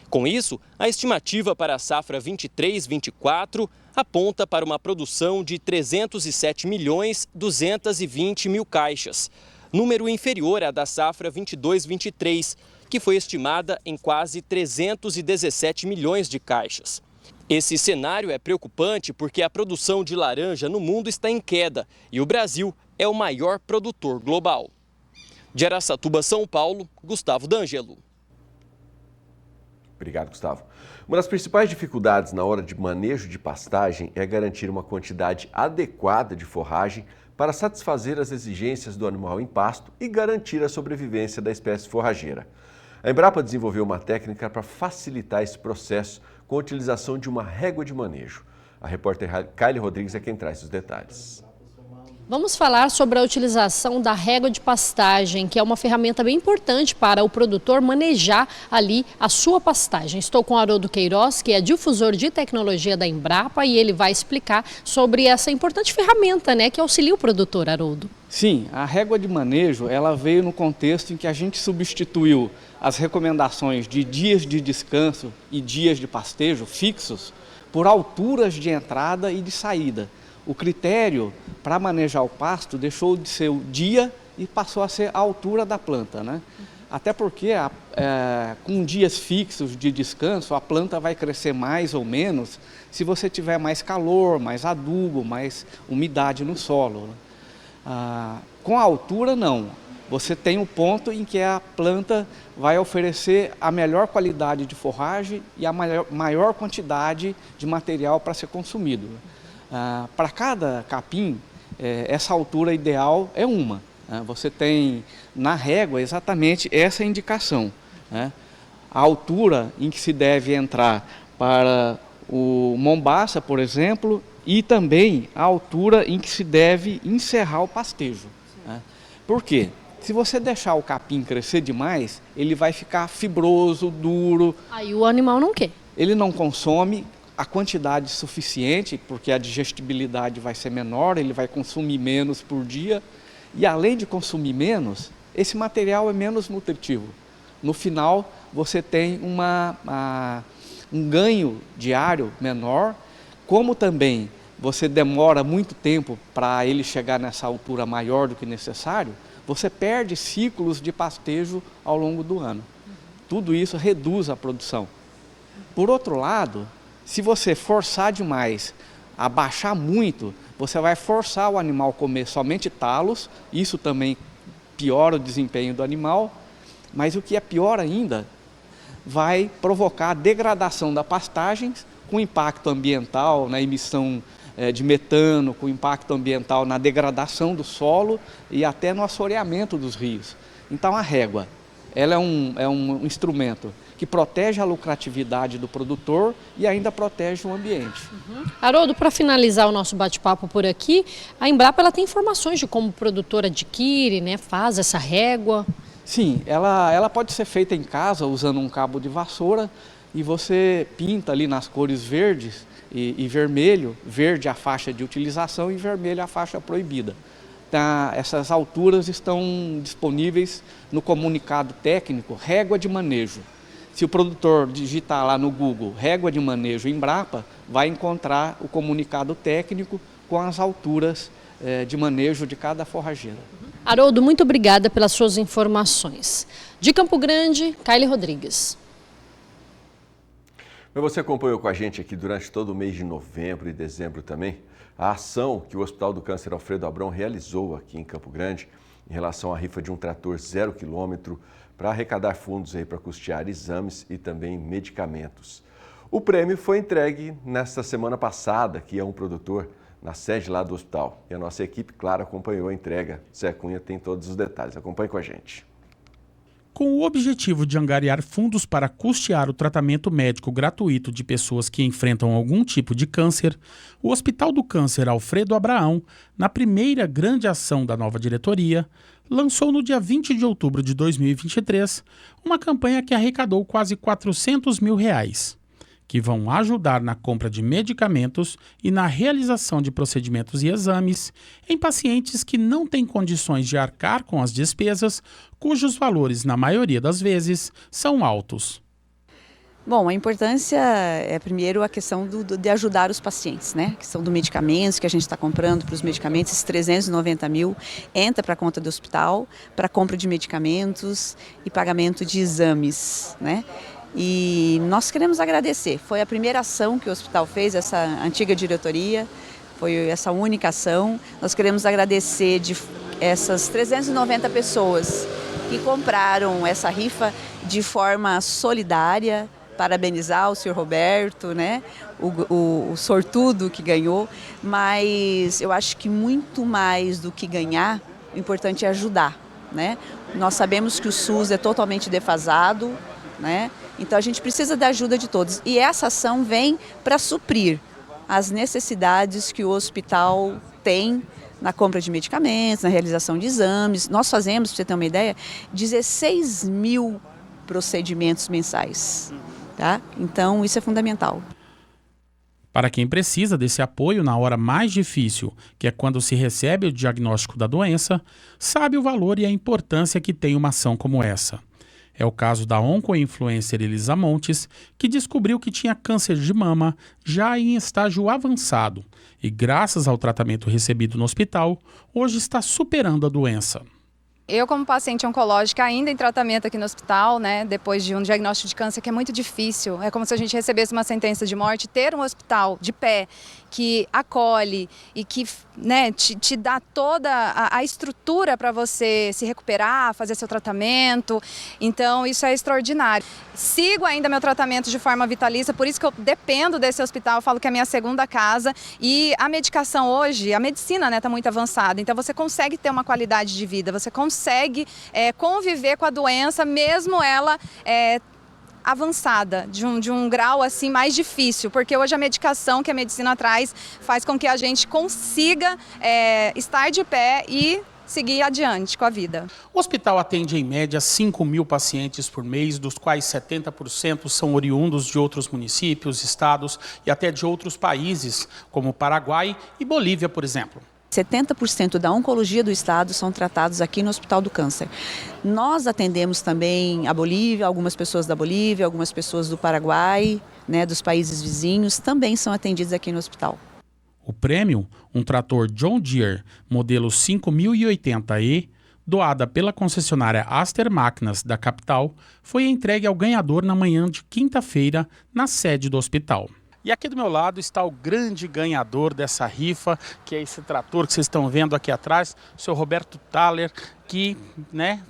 Com isso, a estimativa para a safra 23-24 aponta para uma produção de 307.220.000 caixas, número inferior à da safra 22-23, que foi estimada em quase 317 milhões de caixas. Esse cenário é preocupante porque a produção de laranja no mundo está em queda e o Brasil é o maior produtor global. De Araçatuba, São Paulo, Gustavo D'Angelo. Obrigado, Gustavo. Uma das principais dificuldades na hora de manejo de pastagem é garantir uma quantidade adequada de forragem para satisfazer as exigências do animal em pasto e garantir a sobrevivência da espécie forrageira. A Embrapa desenvolveu uma técnica para facilitar esse processo com a utilização de uma régua de manejo. A repórter Kylie Rodrigues é quem traz os detalhes. Vamos falar sobre a utilização da régua de pastagem, que é uma ferramenta bem importante para o produtor manejar ali a sua pastagem. Estou com o Haroldo Queiroz, que é difusor de tecnologia da Embrapa, e ele vai explicar sobre essa importante ferramenta, né, que auxilia o produtor, Haroldo. Sim, a régua de manejo ela veio no contexto em que a gente substituiu as recomendações de dias de descanso e dias de pastejo fixos por alturas de entrada e de saída. O critério para manejar o pasto deixou de ser o dia e passou a ser a altura da planta, né? Até porque com dias fixos de descanso a planta vai crescer mais ou menos se você tiver mais calor, mais adubo, mais umidade no solo. Com a altura não, você tem um ponto em que a planta vai oferecer a melhor qualidade de forragem e a maior quantidade de material para ser consumido. Para cada capim, essa altura ideal é uma. Você tem na régua exatamente essa indicação. A altura em que se deve entrar para o mombaça, por exemplo, e também a altura em que se deve encerrar o pastejo. Por quê? Se você deixar o capim crescer demais, ele vai ficar fibroso, duro. Aí o animal não quer. Ele não consome a quantidade suficiente, porque a digestibilidade vai ser menor, ele vai consumir menos por dia, e além de consumir menos, esse material é menos nutritivo. No final, você tem um ganho diário menor, como também você demora muito tempo para ele chegar nessa altura maior do que necessário, você perde ciclos de pastejo ao longo do ano. Tudo isso reduz a produção. Por outro lado, se você forçar demais, abaixar muito, você vai forçar o animal a comer somente talos, isso também piora o desempenho do animal, mas o que é pior ainda, vai provocar a degradação da pastagem com impacto ambiental na emissão de metano, com impacto ambiental na degradação do solo e até no assoreamento dos rios. Então a régua, ela é um instrumento que protege a lucratividade do produtor e ainda protege o ambiente. Haroldo, para finalizar o nosso bate-papo por aqui, a Embrapa ela tem informações de como o produtor adquire, né, faz essa régua? Sim, ela pode ser feita em casa usando um cabo de vassoura e você pinta ali nas cores verdes e vermelho, verde a faixa de utilização e vermelho a faixa proibida. Essas alturas estão disponíveis no comunicado técnico Régua de Manejo. Se o produtor digitar lá no Google Régua de Manejo Embrapa, vai encontrar o comunicado técnico com as alturas de manejo de cada forrageira. Haroldo, muito obrigada pelas suas informações. De Campo Grande, Kylie Rodrigues. Mas você acompanhou com a gente aqui durante todo o mês de novembro e dezembro também a ação que o Hospital do Câncer Alfredo Abrão realizou aqui em Campo Grande em relação à rifa de um trator 0 km para arrecadar fundos aí para custear exames e também medicamentos. O prêmio foi entregue nesta semana passada, que é um produtor na sede lá do hospital. E a nossa equipe, claro, acompanhou a entrega. Zé Cunha tem todos os detalhes. Acompanhe com a gente. Com o objetivo de angariar fundos para custear o tratamento médico gratuito de pessoas que enfrentam algum tipo de câncer, o Hospital do Câncer Alfredo Abrão, na primeira grande ação da nova diretoria, lançou no dia 20 de outubro de 2023 uma campanha que arrecadou quase R$400 mil, que vão ajudar na compra de medicamentos e na realização de procedimentos e exames em pacientes que não têm condições de arcar com as despesas, cujos valores, na maioria das vezes, são altos. Bom, a importância é primeiro a questão de ajudar os pacientes, né? A questão do medicamentos que a gente está comprando para os medicamentos, esses 390 mil entra para a conta do hospital, para compra de medicamentos e pagamento de exames, né? E nós queremos agradecer, foi a primeira ação que o hospital fez, essa antiga diretoria, foi essa única ação. Nós queremos agradecer de essas 390 pessoas que compraram essa rifa de forma solidária, parabenizar o senhor Roberto, né? O sortudo que ganhou, mas eu acho que muito mais do que ganhar, o importante é ajudar, né? Nós sabemos que o SUS é totalmente defasado, né? Então a gente precisa da ajuda de todos. E essa ação vem para suprir as necessidades que o hospital tem na compra de medicamentos, na realização de exames. Nós fazemos, para você ter uma ideia, 16 mil procedimentos mensais. Tá? Então isso é fundamental. Para quem precisa desse apoio na hora mais difícil, que é quando se recebe o diagnóstico da doença, sabe o valor e a importância que tem uma ação como essa. É o caso da onco-influencer Elisa Montes, que descobriu que tinha câncer de mama já em estágio avançado e, graças ao tratamento recebido no hospital, hoje está superando a doença. Eu, como paciente oncológica, ainda em tratamento aqui no hospital, né, depois de um diagnóstico de câncer que é muito difícil, é como se a gente recebesse uma sentença de morte, ter um hospital de pé que acolhe e que, né, te dá toda a estrutura para você se recuperar, fazer seu tratamento. Então, isso é extraordinário. Sigo ainda meu tratamento de forma vitalícia, por isso que eu dependo desse hospital, eu falo que é a minha segunda casa. E a medicação hoje, a medicina, né, está muito avançada, então você consegue ter uma qualidade de vida, você consegue conviver com a doença, mesmo ela avançada, de um grau assim mais difícil, porque hoje a medicação que a medicina traz faz com que a gente consiga estar de pé e seguir adiante com a vida. O hospital atende em média 5 mil pacientes por mês, dos quais 70% são oriundos de outros municípios, estados e até de outros países, como Paraguai e Bolívia, por exemplo. 70% da oncologia do estado são tratados aqui no Hospital do Câncer. Nós atendemos também a Bolívia, algumas pessoas da Bolívia, algumas pessoas do Paraguai, né, dos países vizinhos, também são atendidos aqui no hospital. O prêmio, um trator John Deere, modelo 5080E, doada pela concessionária Aster Máquinas da capital, foi entregue ao ganhador na manhã de quinta-feira, na sede do hospital. E aqui do meu lado está o grande ganhador dessa rifa, que é esse trator que vocês estão vendo aqui atrás, o seu Roberto Thaler, que, né,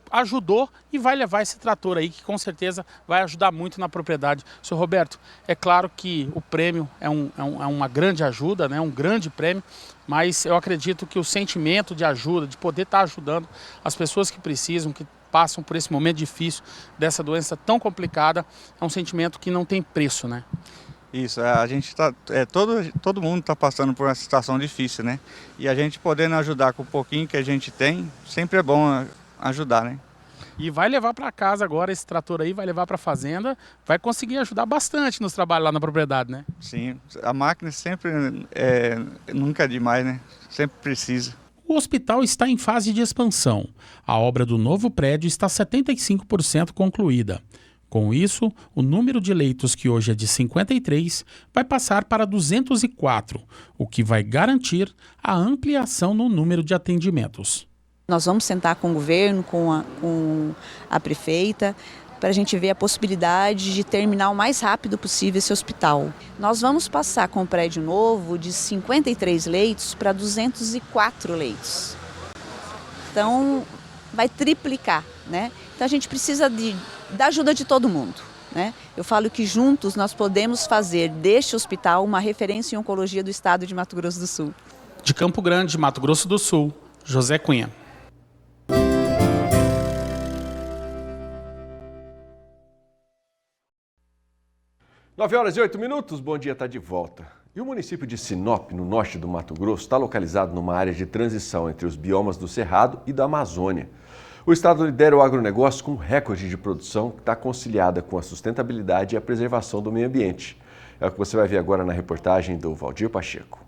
ajudou e vai levar esse trator aí, que com certeza vai ajudar muito na propriedade. Seu Roberto, é claro que o prêmio é uma grande ajuda, né, um grande prêmio, mas eu acredito que o sentimento de ajuda, de poder estar ajudando as pessoas que precisam, que passam por esse momento difícil, dessa doença tão complicada, é um sentimento que não tem preço, né? Isso, a gente tá, todo mundo está passando por uma situação difícil, né? E a gente podendo ajudar com o pouquinho que a gente tem, sempre é bom ajudar, né? E vai levar para casa agora esse trator aí, vai levar para a fazenda, vai conseguir ajudar bastante nos trabalhos lá na propriedade, né? Sim, a máquina sempre nunca é demais, né? Sempre precisa. O hospital está em fase de expansão. A obra do novo prédio está 75% concluída. Com isso, o número de leitos, que hoje é de 53, vai passar para 204, o que vai garantir a ampliação no número de atendimentos. Nós vamos sentar com o governo, com a prefeita, para a gente ver a possibilidade de terminar o mais rápido possível esse hospital. Nós vamos passar com o prédio novo de 53 leitos para 204 leitos. Então, vai triplicar, né? Então a gente precisa da ajuda de todo mundo, né? Eu falo que juntos nós podemos fazer deste hospital uma referência em oncologia do estado de Mato Grosso do Sul. De Campo Grande, Mato Grosso do Sul, José Cunha. Nove horas e 8 minutos, Bom Dia está de volta. E o município de Sinop, no norte do Mato Grosso, está localizado numa área de transição entre os biomas do Cerrado e da Amazônia. O estado lidera o agronegócio com um recorde de produção que está conciliada com a sustentabilidade e a preservação do meio ambiente. É o que você vai ver agora na reportagem do Valdir Pacheco.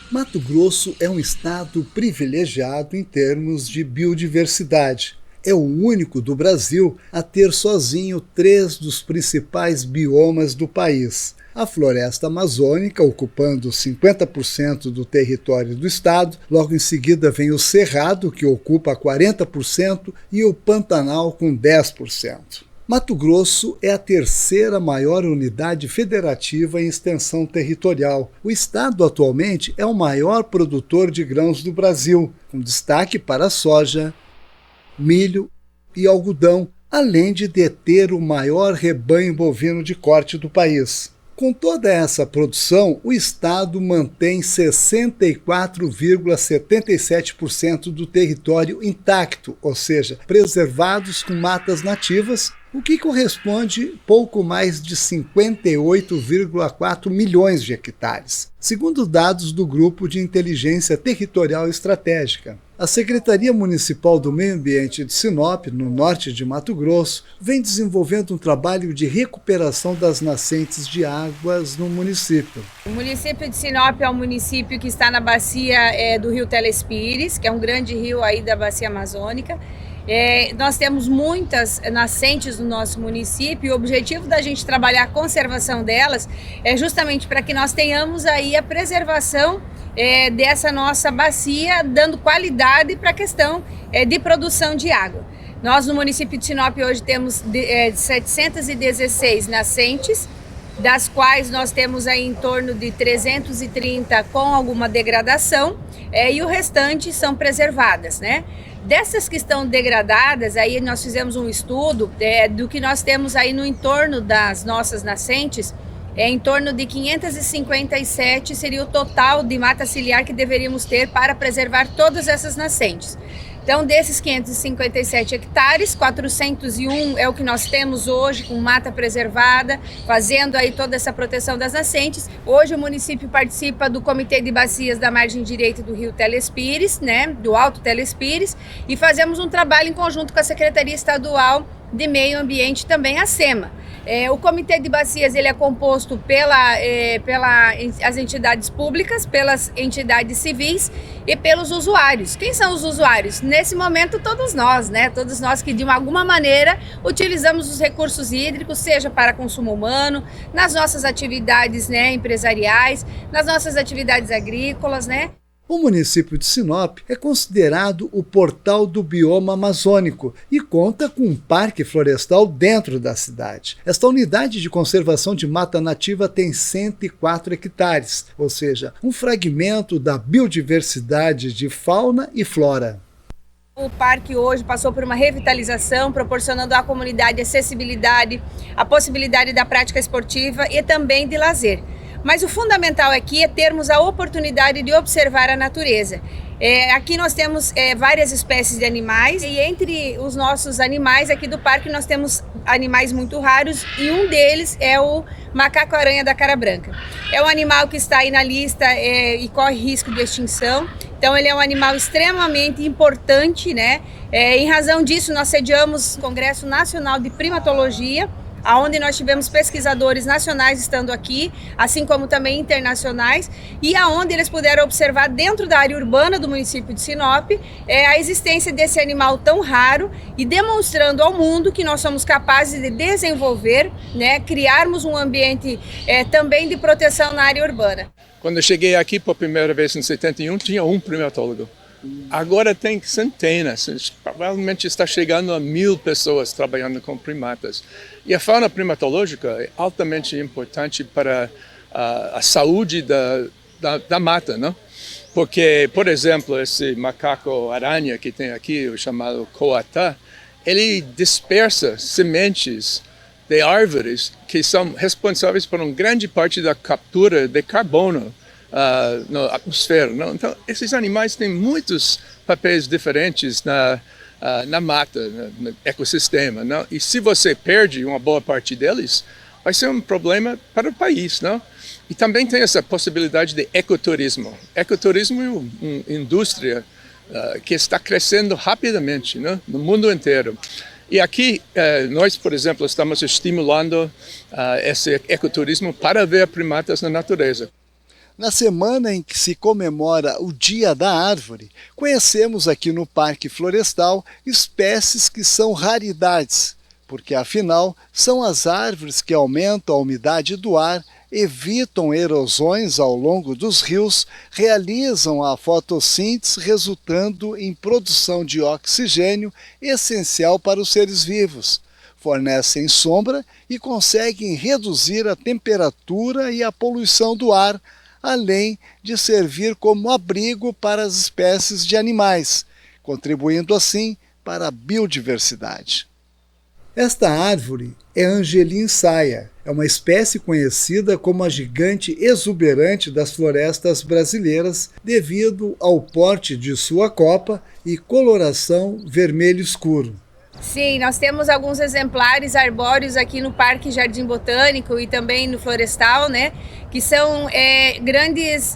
Mato Grosso é um estado privilegiado em termos de biodiversidade. É o único do Brasil a ter sozinho 3 dos principais biomas do país. A floresta amazônica, ocupando 50% do território do estado, logo em seguida vem o Cerrado, que ocupa 40%, e o Pantanal, com 10%. Mato Grosso é a 3ª maior unidade federativa em extensão territorial. O estado atualmente é o maior produtor de grãos do Brasil, com destaque para a soja, milho e algodão, além de deter o maior rebanho bovino de corte do país. Com toda essa produção, o Estado mantém 64,77% do território intacto, ou seja, preservados com matas nativas, o que corresponde pouco mais de 58,4 milhões de hectares, segundo dados do Grupo de Inteligência Territorial Estratégica. A Secretaria Municipal do Meio Ambiente de Sinop, no norte de Mato Grosso, vem desenvolvendo um trabalho de recuperação das nascentes de águas no município. O município de Sinop é um município que está na bacia do rio Telespires, que é um grande rio aí da bacia amazônica. Nós temos muitas nascentes no nosso município e o objetivo da gente trabalhar a conservação delas é justamente para que nós tenhamos aí a preservação dessa nossa bacia, dando qualidade para a questão de produção de água. Nós no município de Sinop hoje temos 716 nascentes, das quais nós temos aí em torno de 330 com alguma degradação e o restante são preservadas, né? Dessas que estão degradadas, aí nós fizemos um estudo do que nós temos aí no entorno das nossas nascentes, em torno de 557 seria o total de mata ciliar que deveríamos ter para preservar todas essas nascentes. Então, desses 557 hectares, 401 é o que nós temos hoje com mata preservada, fazendo aí toda essa proteção das nascentes. Hoje o município participa do Comitê de Bacias da Margem Direita do rio Telespires, né, do Alto Telespires, e fazemos um trabalho em conjunto com a Secretaria Estadual de Meio Ambiente, também a SEMA. O Comitê de Bacias ele é composto pelas entidades públicas, pelas entidades civis e pelos usuários. Quem são os usuários? Nesse momento, todos nós, né? Todos nós que de alguma maneira utilizamos os recursos hídricos, seja para consumo humano, nas nossas atividades, né, empresariais, nas nossas atividades agrícolas, né? O município de Sinop é considerado o portal do bioma amazônico e conta com um parque florestal dentro da cidade. Esta unidade de conservação de mata nativa tem 104 hectares, ou seja, um fragmento da biodiversidade de fauna e flora. O parque hoje passou por uma revitalização, proporcionando à comunidade acessibilidade, a possibilidade da prática esportiva e também de lazer. Mas o fundamental aqui é termos a oportunidade de observar a natureza. Aqui nós temos várias espécies de animais e entre os nossos animais aqui do parque nós temos animais muito raros e um deles é o macaco-aranha da cara branca. É um animal que está aí na lista e corre risco de extinção, então ele é um animal extremamente importante, né? Em razão disso nós sediamos o Congresso Nacional de Primatologia, onde nós tivemos pesquisadores nacionais estando aqui, assim como também internacionais, e aonde eles puderam observar dentro da área urbana do município de Sinop a existência desse animal tão raro e demonstrando ao mundo que nós somos capazes de desenvolver, né, criarmos um ambiente também de proteção na área urbana. Quando eu cheguei aqui pela primeira vez em 71, tinha um primatólogo. Agora tem centenas, provavelmente está chegando a 1000 pessoas trabalhando com primatas. E a fauna primatológica é altamente importante para a saúde da mata, não? Porque, por exemplo, esse macaco-aranha que tem aqui, o chamado coatá, ele dispersa sementes de árvores que são responsáveis por uma grande parte da captura de carbono na atmosfera. Não? Então, esses animais têm muitos papéis diferentes na mata, no ecossistema. Não? E se você perde uma boa parte deles, vai ser um problema para o país. Não? E também tem essa possibilidade de ecoturismo. Ecoturismo é uma indústria que está crescendo rapidamente, não? No mundo inteiro. E aqui, nós, por exemplo, estamos estimulando esse ecoturismo para ver primatas na natureza. Na semana em que se comemora o Dia da Árvore, conhecemos aqui no Parque Florestal espécies que são raridades, porque afinal são as árvores que aumentam a umidade do ar, evitam erosões ao longo dos rios, realizam a fotossíntese, resultando em produção de oxigênio essencial para os seres vivos. Fornecem sombra e conseguem reduzir a temperatura e a poluição do ar, além de servir como abrigo para as espécies de animais, contribuindo assim para a biodiversidade. Esta árvore é Angelim saia, É uma espécie conhecida como a gigante exuberante das florestas brasileiras devido ao porte de sua copa e coloração vermelho escuro. Sim, nós temos alguns exemplares arbóreos aqui no Parque Jardim Botânico e também no Florestal, né? Que são grandes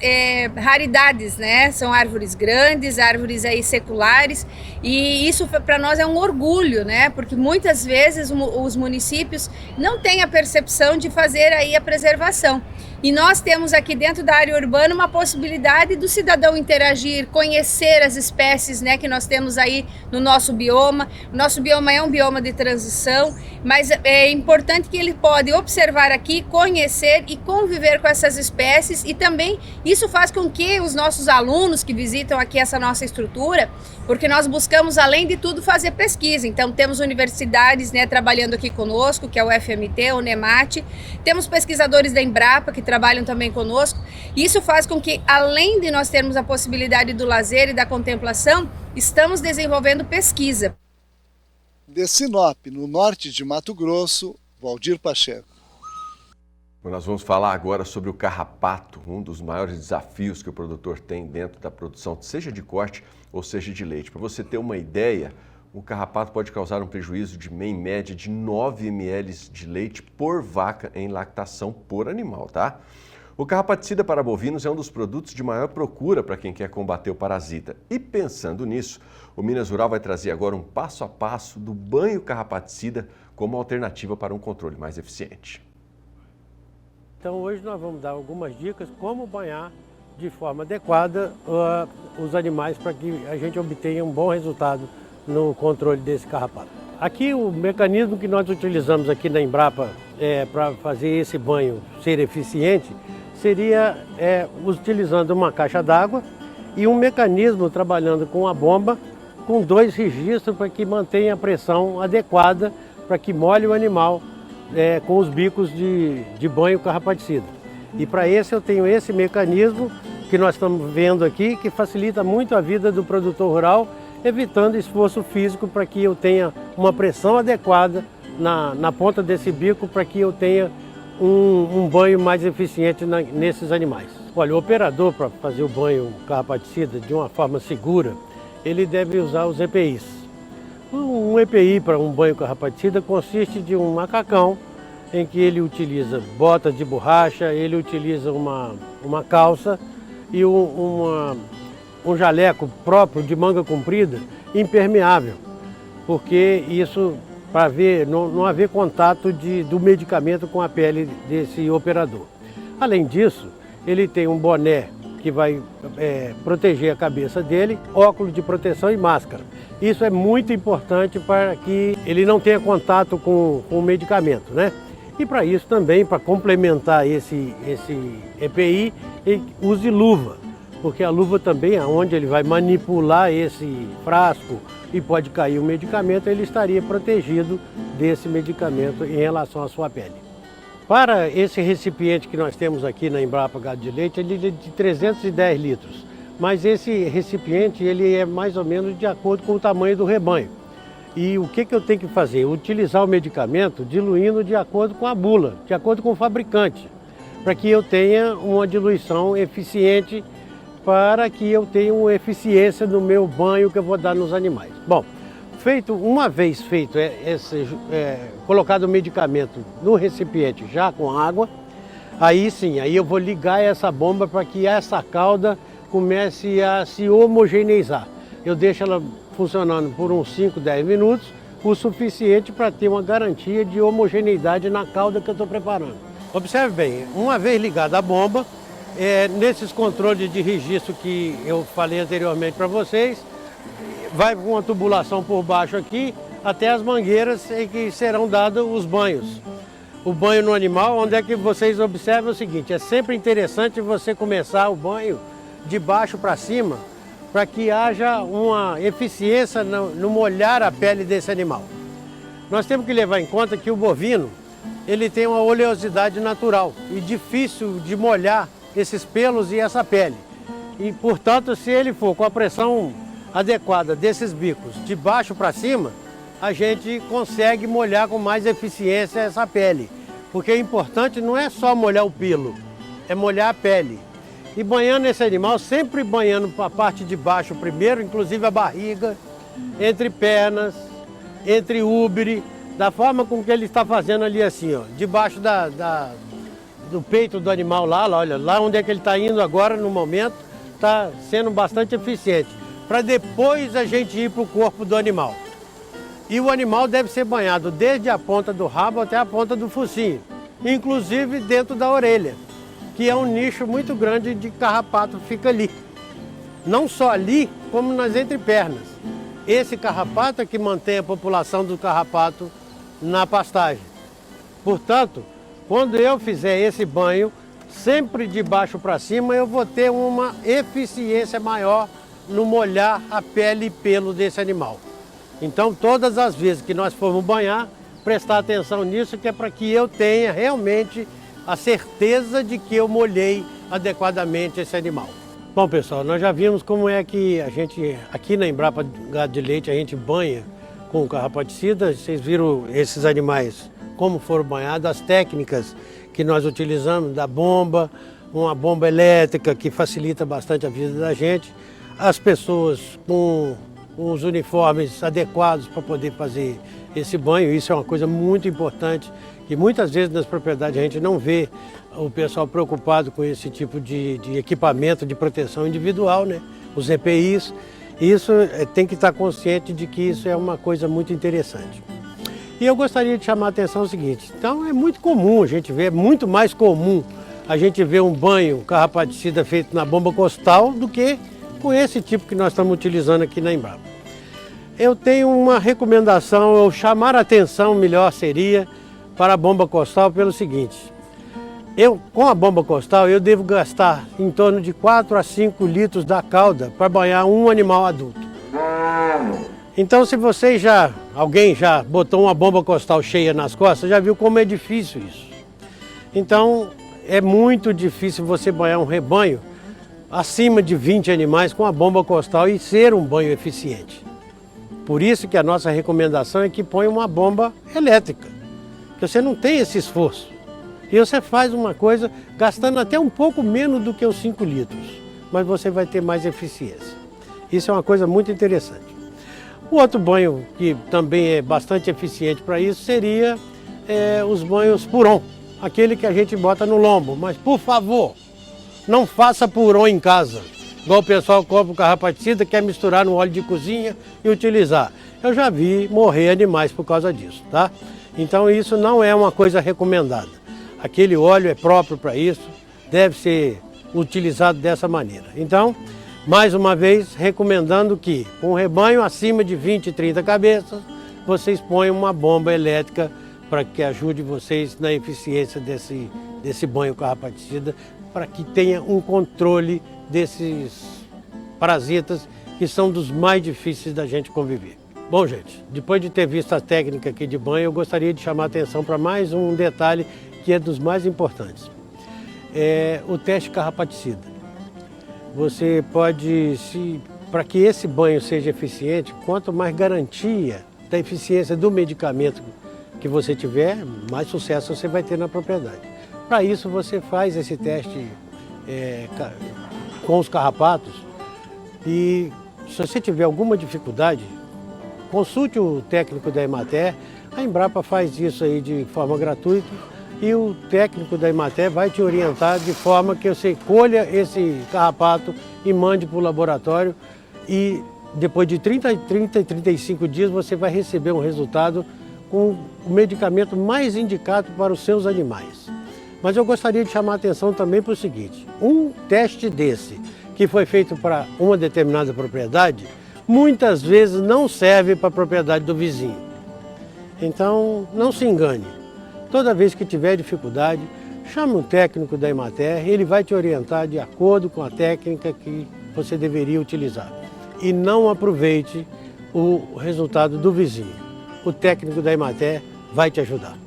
raridades, né? São árvores grandes, árvores aí seculares, e isso para nós é um orgulho, né? Porque muitas vezes os municípios não têm a percepção de fazer aí a preservação. E nós temos aqui dentro da área urbana uma possibilidade do cidadão interagir, conhecer as espécies, né, que nós temos aí no nosso bioma. O nosso bioma é um bioma de transição, mas é importante que ele pode observar aqui, conhecer e conviver com essas espécies, e também isso faz com que os nossos alunos que visitam aqui essa nossa estrutura, porque nós buscamos, além de tudo, fazer pesquisa. Então temos universidades, né, trabalhando aqui conosco, que é o FMT, o NEMAT, temos pesquisadores da Embrapa que trabalham também conosco. Isso faz com que, além de nós termos a possibilidade do lazer e da contemplação, estamos desenvolvendo pesquisa. De Sinop, no norte de Mato Grosso, Valdir Pacheco. Nós vamos falar agora sobre o carrapato, um dos maiores desafios que o produtor tem dentro da produção, seja de corte ou seja de leite. Para você ter uma ideia, o carrapato pode causar um prejuízo em média de 9 ml de leite por vaca em lactação por animal, tá? O carrapaticida para bovinos é um dos produtos de maior procura para quem quer combater o parasita. E pensando nisso, o Minas Rural vai trazer agora um passo a passo do banho carrapaticida como alternativa para um controle mais eficiente. Então hoje nós vamos dar algumas dicas como banhar de forma adequada os animais para que a gente obtenha um bom resultado no controle desse carrapato. Aqui o mecanismo que nós utilizamos aqui na Embrapa para fazer esse banho ser eficiente seria utilizando uma caixa d'água e um mecanismo trabalhando com a bomba com 2 registros para que mantenha a pressão adequada para que molhe o animal com os bicos de banho carrapaticida. E para esse eu tenho esse mecanismo que nós estamos vendo aqui, que facilita muito a vida do produtor rural, evitando esforço físico para que eu tenha uma pressão adequada na ponta desse bico para que eu tenha um banho mais eficiente nesses animais. Olha, o operador para fazer o banho carrapaticida de uma forma segura, ele deve usar os EPIs. Um EPI para um banho carrapaticida consiste de um macacão em que ele utiliza botas de borracha, ele utiliza uma calça e um jaleco próprio de manga comprida impermeável, porque isso para não haver contato do medicamento com a pele desse operador. Além disso, ele tem um boné que vai proteger a cabeça dele, óculos de proteção e máscara. Isso é muito importante para que ele não tenha contato com o medicamento, né? E para isso também, para complementar esse EPI, ele use luva, porque a luva também é onde ele vai manipular esse frasco e pode cair o medicamento, ele estaria protegido desse medicamento em relação à sua pele. Para esse recipiente que nós temos aqui na Embrapa Gado de Leite, ele é de 310 litros, mas esse recipiente ele é mais ou menos de acordo com o tamanho do rebanho. E o que eu tenho que fazer? Utilizar o medicamento diluindo de acordo com a bula, de acordo com o fabricante, para que eu tenha uma diluição eficiente, para que eu tenha uma eficiência no meu banho que eu vou dar nos animais. Bom, uma vez feito colocado o medicamento no recipiente já com água, aí sim, aí eu vou ligar essa bomba para que essa cauda comece a se homogeneizar. Eu deixo ela funcionando por uns 5, 10 minutos, o suficiente para ter uma garantia de homogeneidade na cauda que eu estou preparando. Observe bem, uma vez ligada a bomba, nesses controles de registro que eu falei anteriormente para vocês, vai com uma tubulação por baixo aqui até as mangueiras em que serão dados os banhos. O banho no animal, onde é que vocês observam o seguinte, é sempre interessante você começar o banho de baixo para cima, para que haja uma eficiência no molhar a pele desse animal. Nós temos que levar em conta que o bovino, ele tem uma oleosidade natural e difícil de molhar esses pelos e essa pele. E, portanto, se ele for com a pressão adequada desses bicos de baixo para cima, a gente consegue molhar com mais eficiência essa pele, Porque é importante não é só molhar o pelo, é molhar a pele. E banhando esse animal, sempre banhando a parte de baixo primeiro, inclusive a barriga, entre pernas, entre úbere, da forma com que ele está fazendo ali assim, ó, debaixo do peito do animal lá, olha, lá onde é que ele está indo agora no momento, está sendo bastante eficiente, para depois a gente ir para o corpo do animal. E o animal deve ser banhado desde a ponta do rabo até a ponta do focinho, inclusive dentro da orelha, que é um nicho muito grande de carrapato, fica ali. Não só ali, como nas entrepernas. Esse carrapato é que mantém a população do carrapato na pastagem. Portanto, quando eu fizer esse banho, sempre de baixo para cima, eu vou ter uma eficiência maior no molhar a pele e pelo desse animal. Então, todas as vezes que nós formos banhar, prestar atenção nisso, que é para que eu tenha realmente a certeza de que eu molhei adequadamente esse animal. Bom, pessoal, nós já vimos como é que a gente, aqui na Embrapa Gado de Leite, a gente banha com carrapaticida. Vocês viram esses animais, como foram banhados, as técnicas que nós utilizamos, da bomba, uma bomba elétrica que facilita bastante a vida da gente, as pessoas com os uniformes adequados para poder fazer esse banho. Isso é uma coisa muito importante, que muitas vezes nas propriedades a gente não vê o pessoal preocupado com esse tipo de equipamento de proteção individual, né? Os EPIs. Isso tem que estar consciente de que isso é uma coisa muito interessante. E eu gostaria de chamar a atenção o seguinte, então é muito comum a gente ver, é muito mais comum a gente ver um banho carrapaticida feito na bomba costal do que com esse tipo que nós estamos utilizando aqui na Embrapa. Eu tenho uma recomendação, ou chamar a atenção melhor seria para a bomba costal pelo seguinte, com a bomba costal eu devo gastar em torno de 4 a 5 litros da cauda para banhar um animal adulto. Então se alguém já botou uma bomba costal cheia nas costas, já viu como é difícil isso. Então é muito difícil você banhar um rebanho acima de 20 animais com a bomba costal e ser um banho eficiente. Por isso que a nossa recomendação é que ponha uma bomba elétrica, porque você não tem esse esforço. E você faz uma coisa gastando até um pouco menos do que os 5 litros, mas você vai ter mais eficiência. Isso é uma coisa muito interessante. O outro banho que também é bastante eficiente para isso seria os banhos puron, aquele que a gente bota no lombo. Mas, por favor, não faça puron em casa, igual o pessoal compra o carrapaticida, quer misturar no óleo de cozinha e utilizar. Eu já vi morrer animais por causa disso, tá? Então isso não é uma coisa recomendada. Aquele óleo é próprio para isso, deve ser utilizado dessa maneira. Então, mais uma vez, recomendando que, com um rebanho acima de 20, 30 cabeças, vocês ponham uma bomba elétrica para que ajude vocês na eficiência desse banho carrapaticida, para que tenha um controle desses parasitas que são dos mais difíceis da gente conviver. Bom, gente, depois de ter visto a técnica aqui de banho, eu gostaria de chamar a atenção para mais um detalhe que é dos mais importantes. É o teste carrapaticida. Você pode, para que esse banho seja eficiente, quanto mais garantia da eficiência do medicamento que você tiver, mais sucesso você vai ter na propriedade. Para isso você faz esse teste com os carrapatos e se você tiver alguma dificuldade, consulte o técnico da Emater. A Embrapa faz isso aí de forma gratuita e o técnico da Emater vai te orientar de forma que você colha esse carrapato e mande para o laboratório e depois de 30 e 35 dias você vai receber um resultado com o medicamento mais indicado para os seus animais. Mas eu gostaria de chamar a atenção também para o seguinte, um teste desse que foi feito para uma determinada propriedade, muitas vezes não serve para a propriedade do vizinho. Então, não se engane. Toda vez que tiver dificuldade, chame um técnico da Emater, ele vai te orientar de acordo com a técnica que você deveria utilizar. E não aproveite o resultado do vizinho. O técnico da Emater vai te ajudar.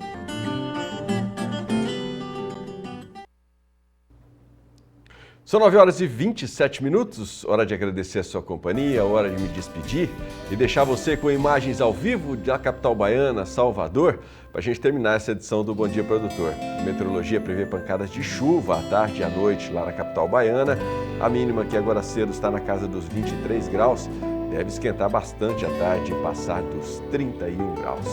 São 9 horas e 27 minutos, hora de agradecer a sua companhia, hora de me despedir e deixar você com imagens ao vivo da capital baiana, Salvador, para a gente terminar essa edição do Bom Dia Produtor. A meteorologia prevê pancadas de chuva à tarde e à noite lá na capital baiana. A mínima que agora cedo está na casa dos 23 graus, deve esquentar bastante à tarde e passar dos 31 graus.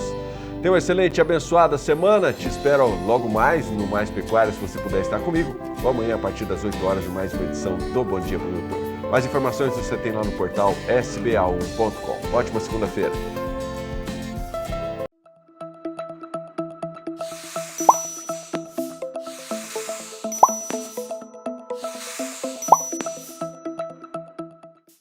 Tenha uma excelente e abençoada semana. Te espero logo mais no Mais Pecuária, se você puder estar comigo. Ou amanhã, a partir das 8 horas, mais uma edição do Bom Dia Produtor. Mais informações você tem lá no portal sba1.com. Ótima segunda-feira.